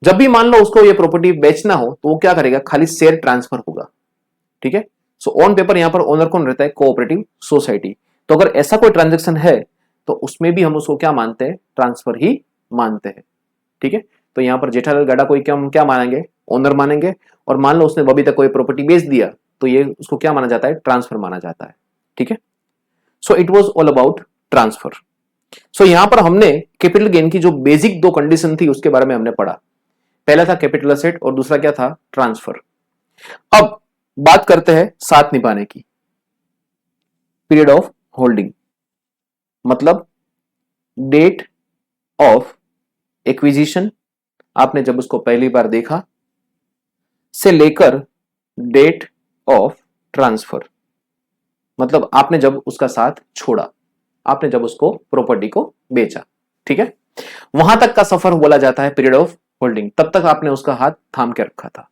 Speaker 1: जब भी मान लो उसको ये प्रॉपर्टी बेचना हो तो वो क्या करेगा, खाली शेयर ट्रांसफर होगा। ठीक है, सो ऑन पेपर यहां पर ओनर कौन रहता है, कोऑपरेटिव सोसाइटी। तो अगर ऐसा कोई ट्रांजेक्शन है तो उसमें भी हम उसको क्या मानते हैं, ट्रांसफर ही मानते हैं। ठीक है, तो यहां पर जेठालाल गड्ढा कोई क्या मानेंगे, ओनर मानेंगे। और मान लो उसने बबीता कोई प्रॉपर्टी बेच दिया तो ये उसको क्या माना जाता है, ट्रांसफर माना जाता है। ठीक है, so it was all about transfer. So यहां पर हमने कैपिटल गेन की जो बेसिक 2 कंडीशन थी उसके बारे में हमने पढ़ा। पहला था कैपिटल असेट और दूसरा क्या था, ट्रांसफर। अब बात करते हैं साथ निभाने की, पीरियड ऑफ होल्डिंग मतलब डेट ऑफ एक्विजिशन, आपने जब उसको पहली बार देखा, से लेकर डेट ऑफ ट्रांसफर मतलब आपने जब उसका साथ छोड़ा, आपने जब उसको प्रॉपर्टी को बेचा, ठीक है, वहां तक का सफर बोला जाता है पीरियड ऑफ होल्डिंग। तब तक आपने उसका हाथ थाम के रखा था।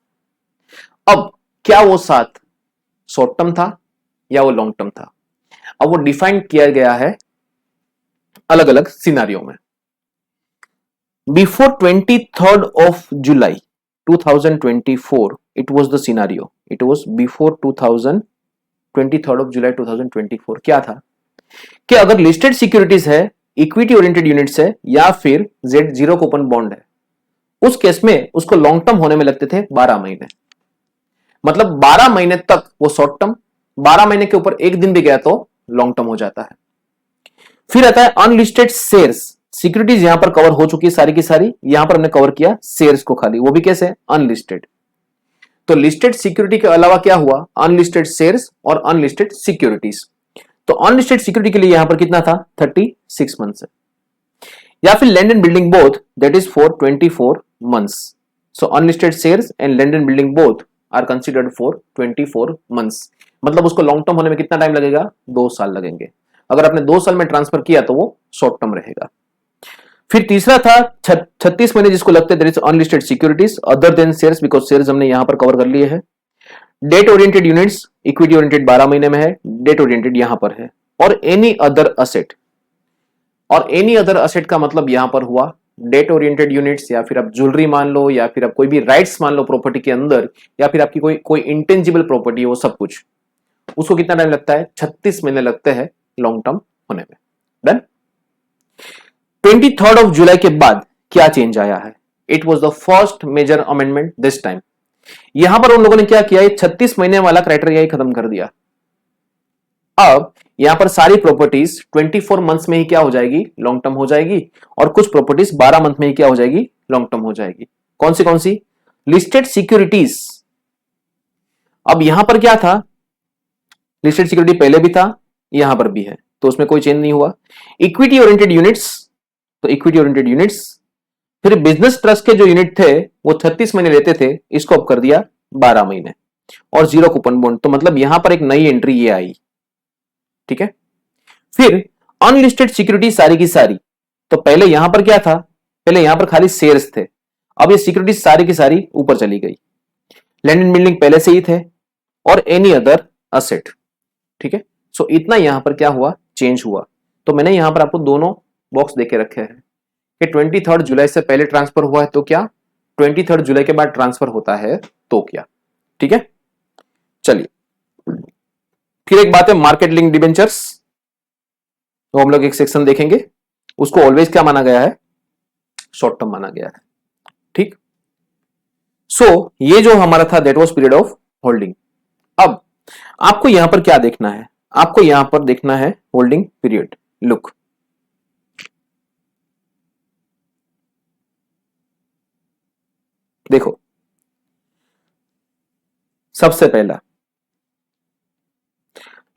Speaker 1: अब क्या वो साथ शॉर्ट टर्म था या वो लॉन्ग टर्म था? अब वो डिफाइन किया गया है अलग अलग सिनारियों में। Before 23rd of July 2024 it was the scenario, it was before 23rd of July 2024। क्या था कि अगर लिस्टेड सिक्योरिटीज है, इक्विटी ओरिएंटेड यूनिट्स है या फिर जेड जीरो कूपन बॉन्ड है, उस केस में उसको लॉन्ग टर्म होने में लगते थे 12 महीने। मतलब 12 महीने तक वो शॉर्ट टर्म, 12 महीने के ऊपर एक दिन भी गया तो लॉन्ग टर्म हो जाता है। फिर आता है अनलिस्टेड शेयर्स, सिक्योरिटीज यहां पर कवर हो चुकी है सारी की सारी, यहां पर हमने कवर किया शेयर्स को खाली, वो भी कैसे अनलिस्टेड। तो लिस्टेड सिक्योरिटी के अलावा क्या हुआ, अनलिस्टेड शेयर्स और अनलिस्टेड सिक्योरिटीज। तो अनलिस्टेड सिक्योरिटी के लिए यहां पर कितना था, 36 मंथ्स है, या फिर land and building both that is for 24 months. So unlisted shares and land and building both are considered for 24 months. मतलब उसको लॉन्ग टर्म होने में कितना टाइम लगेगा, 2 साल लगेंगे। अगर आपने 2 साल में ट्रांसफर किया तो वो शॉर्ट टर्म रहेगा। फिर तीसरा था 36 महीने जिसको लगते हैं unlisted securities other than shares, because shares हमने यहां पर कवर कर लिए हैं। Date oriented units, equity oriented 12 महीने में है, डेट ओरिएंटेड यहां पर है। और एनी अदर असेट, और एनी अदर असेट का मतलब यहां पर हुआ डेट ओरिएंटेड यूनिट्स, या फिर आप ज्वेलरी मान लो, या फिर आप कोई भी राइट्स मान लो प्रॉपर्टी के अंदर, या फिर आपकी कोई कोई इंटेंजिबल प्रॉपर्टी हो, सब कुछ, उसको कितना टाइम लगता है, 36 महीने लगते हैं लॉन्ग टर्म होने में। डन। 23rd ऑफ जुलाई के बाद क्या चेंज आया है, it was the first major amendment this time. यहां पर उन लोगों ने क्या किया, 36 महीने वाला क्राइटेरिया ही खत्म कर दिया। अब यहां पर सारी प्रॉपर्टीज 24 मंथ्स में ही क्या हो जाएगी, लॉन्ग टर्म हो जाएगी, और कुछ प्रॉपर्टीज 12 मंथ में ही क्या हो जाएगी, लॉन्ग टर्म हो जाएगी। कौन सी लिस्टेड सिक्योरिटीज। अब यहां पर क्या था, लिस्टेड सिक्योरिटी पहले भी था, यहां पर भी है, तो उसमें कोई चेंज नहीं हुआ। इक्विटी ओरिएंटेड यूनिट्स, तो इक्विटी ओरिएंटेड यूनिट्स, फिर बिजनेस ट्रस्ट के जो यूनिट थे वो 36 महीने लेते थे, इसको अब कर दिया 12 महीने, और जीरो कूपन बॉन्ड, तो मतलब यहां पर एक नई एंट्री ये आई, ठीक है। फिर अनलिस्टेड सिक्योरिटी सारी की सारी, तो पहले यहां पर क्या था, पहले यहां पर खाली शेयर्स थे, अब ये सिक्योरिटी सारी की सारी ऊपर चली गई। लैंड एंड बिल्डिंग पहले से ही थे, और एनी अदर असेट, ठीक है। सो इतना यहां पर क्या हुआ, चेंज हुआ। तो मैंने यहां पर आपको दोनों बॉक्स देके रखे हैं कि 23 जुलाई से पहले ट्रांसफर हुआ है तो क्या, 23 जुलाई के बाद ट्रांसफर होता है तो क्या, ठीक है। चलिए फिर एक बात है मार्केट लिंक डिबेंचर्स, तो हम लोग एक सेक्शन देखेंगे, उसको ऑलवेज क्या माना गया है, शॉर्ट टर्म माना गया है, ठीक। सो ये जो हमारा था that was period of holding. अब आपको यहां पर क्या देखना है, आपको यहां पर देखना है होल्डिंग पीरियड। लुक, देखो सबसे पहला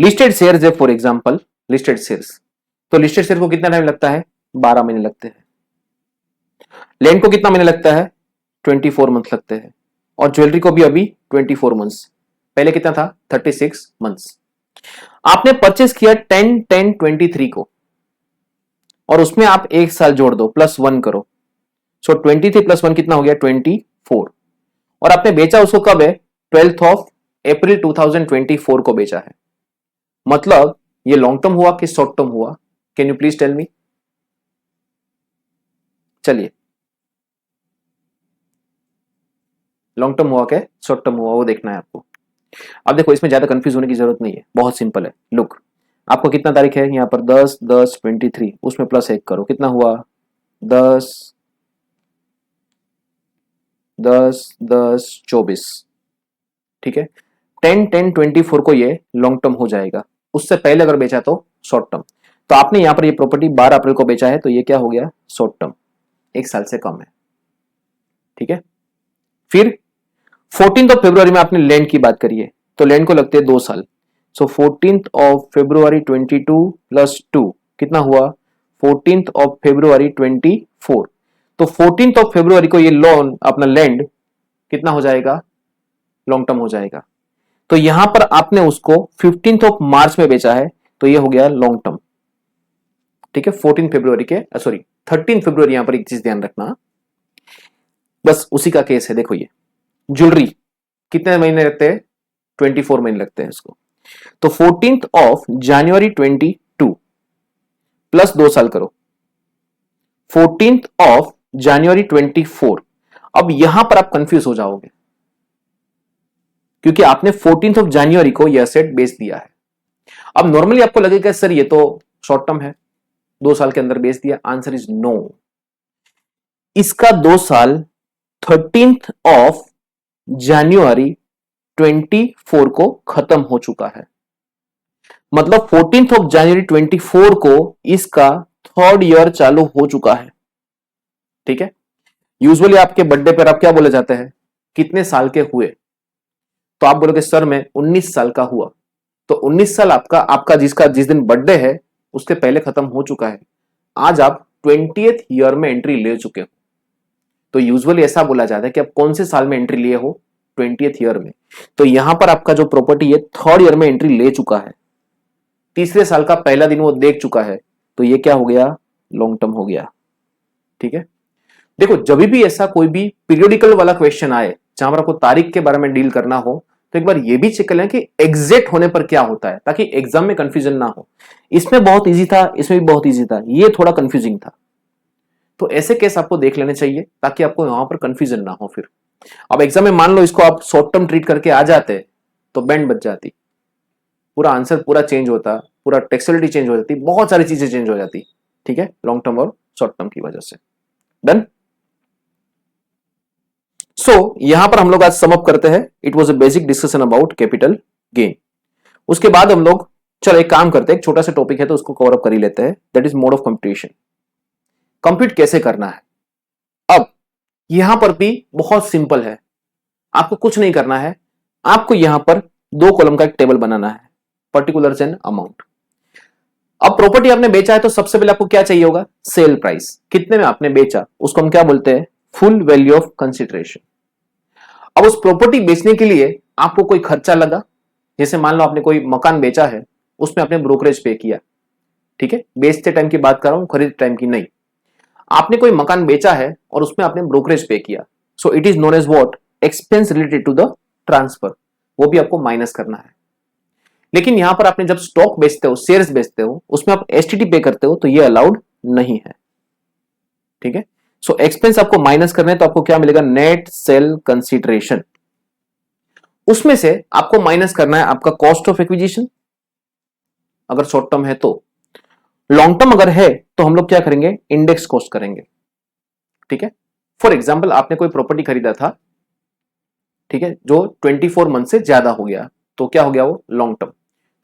Speaker 1: लिस्टेड शेयर्स है, फॉर एग्जांपल लिस्टेड शेयर्स, तो लिस्टेड शेयर को कितना टाइम लगता है, 12 महीने लगते हैं। लैंड को कितना महीने लगता है, 24 मंथ लगते हैं, और ज्वेलरी को भी अभी 24 मंथ्स, पहले कितना था, 36 मंथ्स। आपने परचेस किया 10/10/23 को, और उसमें आप एक साल जोड़ दो, +1 करो, सो 23 + 1 कितना हो गया, 24। और आपने बेचा उसको कब है, 12 अप्रैल 2024 को बेचा है। मतलब ये लॉन्ग टर्म हुआ कि शॉर्ट टर्म हुआ, can you please tell me. चलिए लॉन्ग टर्म हुआ क्या शॉर्ट टर्म हुआ, वो देखना है आपको। अब देखो इसमें ज्यादा कंफ्यूज होने की जरूरत नहीं है, बहुत सिंपल है। लुक, आपको कितना तारीख है यहाँ पर, 10/10/23, उसमें +1 करो, कितना हुआ, 10/10/10/24, ठीक है। 10/10/24 को ये लॉन्ग टर्म हो जाएगा, उससे पहले अगर बेचा तो शॉर्ट टर्म। तो आपने यहां पर ये प्रॉपर्टी 12 अप्रैल को बेचा है, तो ये क्या हो गया, शॉर्ट टर्म, 1 साल से कम है, ठीक है। फिर 14 फरवरी में आपने लैंड की बात करी है, तो लैंड को लगते हैं 2 साल, सो 14th ऑफ February 22 प्लस 2 कितना हुआ 14th ऑफ February 24। तो 14th ऑफ February को ये लोन अपना लैंड कितना हो जाएगा, लॉन्ग टर्म हो जाएगा। तो यहां पर आपने उसको 15th ऑफ मार्च में बेचा है, तो ये हो गया लॉन्ग टर्म। ठीक है, 14 फरवरी के सॉरी 13 फरवरी, यहां पर एक चीज ध्यान रखना, बस उसी का केस है। देखो ये ज्वेलरी कितने महीने लगते हैं, 24 महीने लगते हैं इसको। तो 14th ऑफ जनवरी 22 प्लस 2 साल करो 14th ऑफ जनवरी 24। अब यहां पर आप कंफ्यूज हो जाओगे क्योंकि आपने 14th ऑफ जनवरी को यह एसेट बेच दिया है। अब नॉर्मली आपको लगेगा सर ये तो शॉर्ट टर्म है, 2 साल के अंदर बेच दिया। Answer is no. इसका 2 साल 13th ऑफ जनवरी 24 को खत्म हो चुका है। मतलब 14th ऑफ जनवरी 24 को इसका 3rd ईयर चालू हो चुका है। ठीक है, यूजुअली आपके बर्थडे पर आप क्या बोले जाते हैं, कितने साल के हुए, तो आप बोलोगे सर मैं 19 साल का हुआ। तो 19 साल आपका जिस दिन बर्थडे है उसके पहले खत्म हो चुका है। आज आप 20th ईयर में एंट्री ले चुके हो। तो यूजुअली ऐसा बोला जाता है कि आप कौन से साल में एंट्री लिए हो, 20th ईयर में। तो यहां पर आपका जो प्रॉपर्टी है 3rd ईयर में एंट्री ले चुका है, तीसरे साल का पहला दिन वो देख चुका है, तो ये क्या हो गया, लॉन्ग टर्म हो गया। ठीक है, देखो जब भी ऐसा कोई भी पीरियोडिकल वाला क्वेश्चन आए जहां पर आपको तारीख के बारे में डील करना हो, तो एक बार ये भी चेक कर लें कि एग्जैक्ट होने पर क्या होता है, ताकि एग्जाम में कंफ्यूजन ना हो। इसमें बहुत इजी था, इसमें भी बहुत इजी था, ये थोड़ा कंफ्यूजिंग था। तो ऐसे केस आपको देख लेने चाहिए ताकि आपको यहां पर कंफ्यूजन ना हो। फिर अब एग्जाम में मान लो इसको आप शॉर्ट टर्म ट्रीट करके आ जाते तो बैंड बच जाती, पूरा आंसर पूरा चेंज होता, पूरा टेक्सचुअलिटी चेंज हो जाती, बहुत सारी चीजें चेंज हो जाती। ठीक है, लॉन्ग टर्म और शॉर्ट टर्म की वजह से। डन। सो यहां पर हम लोग आज सम अप करते हैं। It was a basic discussion about capital gain. उसके बाद हम लोग चलो एक काम करते हैं, एक छोटा सा टॉपिक है तो उसको कवर अप कर ही लेते हैं, that is mode of computation. Compute कैसे करना है। अब यहां पर भी बहुत सिंपल है, आपको कुछ नहीं करना है। आपको यहां पर 2 कॉलम का एक टेबल बनाना है, पर्टिकुलर्स एंड अमाउंट। अब प्रॉपर्टी आपने बेचा है तो सबसे पहले आपको क्या चाहिए होगा, सेल प्राइस, कितने में आपने बेचा, उसको हम क्या बोलते हैं, फुल वैल्यू ऑफ कंसिडरेशन। अब उस प्रॉपर्टी बेचने के लिए आपको कोई खर्चा लगा, जैसे मान लो आपने कोई मकान बेचा है, उसमें आपने ब्रोकरेज पे किया। ठीक है, बेचते टाइम की बात कर रहा हूं, खरीदते टाइम की नहीं। आपने कोई मकान बेचा है और उसमें आपने ब्रोकरेज पे किया, so it is known as what, expense related to the transfer, वो भी आपको माइनस करना है। लेकिन यहां पर आपने जब स्टॉक बेचते हो, शेयर्स बेचते हो, उसमें आप एसटीटी पे करते हो, तो ये अलाउड नहीं है। ठीक है, सो एक्सपेंस आपको माइनस करना है, तो आपको क्या मिलेगा, नेट सेल कंसीडरेशन। उसमें से आपको माइनस करना है आपका कॉस्ट ऑफ एक्विजिशन, अगर शॉर्ट टर्म है तो। लॉन्ग टर्म अगर है तो हम लोग क्या करेंगे, इंडेक्स कॉस्ट करेंगे। ठीक है, फॉर एग्जाम्पल आपने कोई प्रॉपर्टी खरीदा था, ठीक है, जो 24 मंथ से ज्यादा हो गया, तो क्या हो गया वो लॉन्ग टर्म,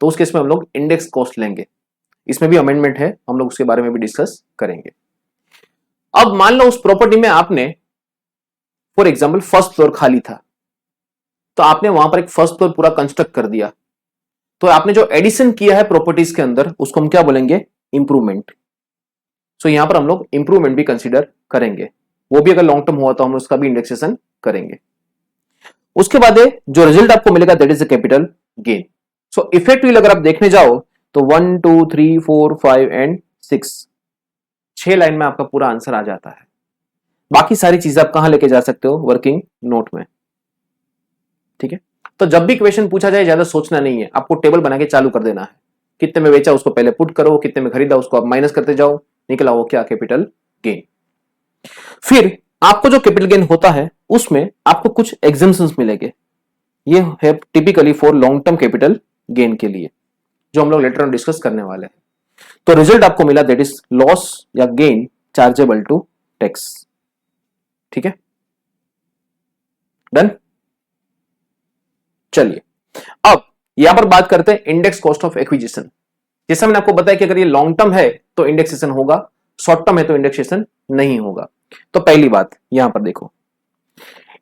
Speaker 1: तो उस केस में हम लोग इंडेक्स कॉस्ट लेंगे। इसमें भी अमेंडमेंट है, हम लोग उसके बारे में भी डिस्कस करेंगे। अब मान लो उस प्रॉपर्टी में आपने फॉर एग्जाम्पल फर्स्ट फ्लोर खाली था, तो आपने वहां पर एक फर्स्ट फ्लोर पूरा कंस्ट्रक्ट कर दिया, तो आपने जो एडिशन किया है प्रॉपर्टीज के अंदर उसको हम क्या बोलेंगे, इंप्रूवमेंट। सो यहां पर हम लोग इंप्रूवमेंट भी कंसीडर करेंगे, वो भी अगर लॉन्ग टर्म हुआ तो हम उसका भी इंडेक्सेशन करेंगे। उसके बाद जो रिजल्ट आपको मिलेगा that is the capital gain. So effectively अगर आप देखने जाओ तो 1 2 3 4 5 एंड 6, 6 लाइन में आपका पूरा आंसर आ जाता है। बाकी सारी चीजें आप कहां लेके जा सकते हो, वर्किंग नोट में। ठीक है, तो जब भी क्वेश्चन पूछा जाए ज्यादा सोचना नहीं है, आपको टेबल बना के चालू कर देना है। कितने में बेचा उसको पहले पुट करो, कितने में खरीदा उसको आप माइनस करते जाओ, निकला वो क्या, कैपिटल गेन। फिर आपको जो कैपिटल गेन होता है उसमें आपको कुछ एग्जम्पशंस मिलेंगे, ये है typically for long term capital gain के लिए, जो हम लोग लेटर ऑन डिस्कस करने वाले हैं। तो रिजल्ट आपको मिला दैट इज लॉस या गेन चार्जेबल टू टैक्स। ठीक है, डन। चलिए अब यहां पर बात करते हैं इंडेक्स कॉस्ट ऑफ एक्विजिशन। जैसा मैंने आपको बताया कि अगर ये लॉन्ग टर्म है तो इंडेक्सेशन होगा, शॉर्ट टर्म है तो इंडेक्सेशन नहीं होगा। तो पहली बात यहां पर देखो,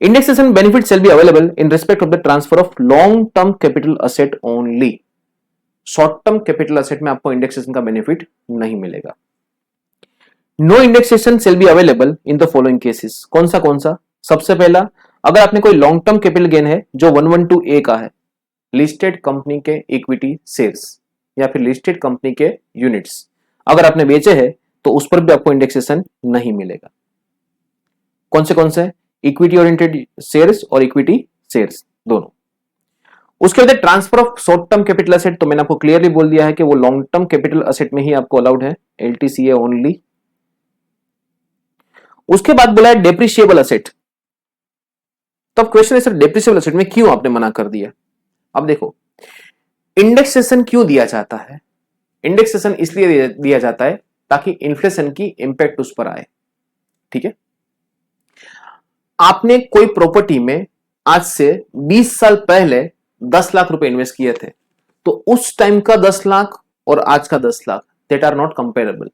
Speaker 1: indexation benefit shall be available in respect of the transfer of long term capital asset only. Short term capital asset में आपको इंडेक्सेशन का बेनिफिट नहीं मिलेगा। No indexation shall be available in the following cases. कौन सा? सबसे पहला, अगर आपने कोई लॉन्ग टर्म कैपिटल गेन है जो 112A का है, लिस्टेड कंपनी के इक्विटी शेयर्स या फिर लिस्टेड कंपनी के यूनिट्स अगर आपने बेचे हैं तो उस पर भी आपको इंडेक्सेशन नहीं मिलेगा। कौन से? इक्विटी ओरिएंटेड शेयर्स और इक्विटी शेयर्स दोनों। उसके बाद transfer of short term capital asset, तो मैंने आपको क्लियरली बोल दिया है कि वो लॉन्ग टर्म कैपिटल एसेट में ही आपको अलाउड है, LTCA ओनली। उसके बाद बोला है डेप्रिशिएबल एसेट। तो अब क्वेश्चन है सर डेप्रिशिएबल एसेट में क्यों आपने मना कर दिया? अब देखो, इंडेक्सेशन क्यों दिया जाता है? इंडेक्सेशन इसलिए दिया जाता है ताकि इन्फ्लेशन की इंपैक्ट उस पर आए। ठीक है, आपने कोई प्रॉपर्टी में आज से 20 साल पहले 10 लाख रुपए इन्वेस्ट किए थे, तो उस टाइम का 10 लाख और आज का 10 lakh that are not comparable.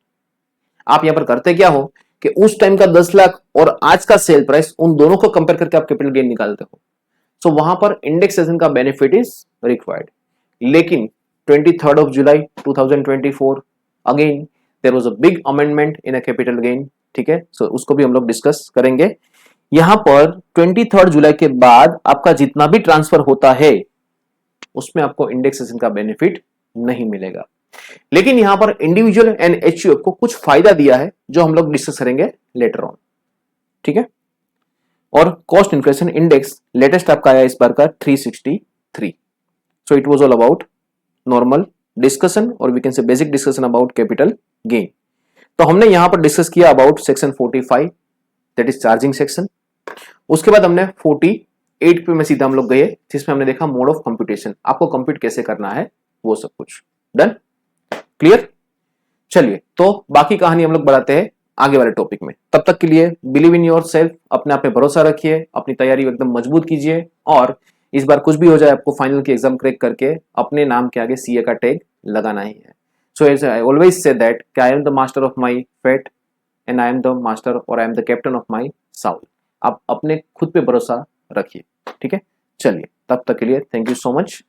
Speaker 1: आप यहां पर करते क्या हो कि उस टाइम का 10 लाख और आज का सेल प्राइस, उन दोनों को कंपेयर करके आप कैपिटल गेन निकालते हो। सो वहां पर इंडेक्सेशन का बेनिफिट इज रिक्वायर्ड। लेकिन 23rd of July 2024 again there was a big amendment in a capital gain. ठीक है, सो उसको भी हम लोग डिस्कस करेंगे। यहां पर 23rd जुलाई के बाद आपका जितना भी ट्रांसफर होता है उसमें आपको इंडेक्सेशन का बेनिफिट नहीं मिलेगा। लेकिन यहां पर इंडिविजुअल एंड HUF को कुछ फायदा दिया है जो हम लोग डिस्कस करेंगे लेटर ऑन। ठीक है, और कॉस्ट इन्फ्लेशन इंडेक्स लेटेस्ट आपका आया इस बार का 363। So it was all about normal discussion और we can say basic discussion about capital gain. तो हमने यहां पर डिस्कस किया about section 45 that is charging section. उसके बाद हमने 48 पे में सीधा हम लोग गए जिसमें हमने देखा मोड ऑफ कंप्यूटेशन, आपको कंप्यूट कैसे करना है वो सब कुछ। Done, clear? चलिए, तो बाकी कहानी हम लोग बढ़ाते हैं आगे वाले टॉपिक में। तब तक के लिए बिलीव इन योर सेल्फ, अपने आप पे भरोसा रखिए, अपनी तैयारी एकदम मजबूत कीजिए और इस बार कुछ भी हो जाए आपको फाइनल की एग्जाम क्रैक करके अपने नाम के आगे CA का टैग लगाना ही है। So as I always say that I am the master of my fate and I am the master और I am the captain of my soul. आप अपने खुद पे भरोसा रखिए। ठीक है, चलिए तब तक के लिए थैंक यू सो मच।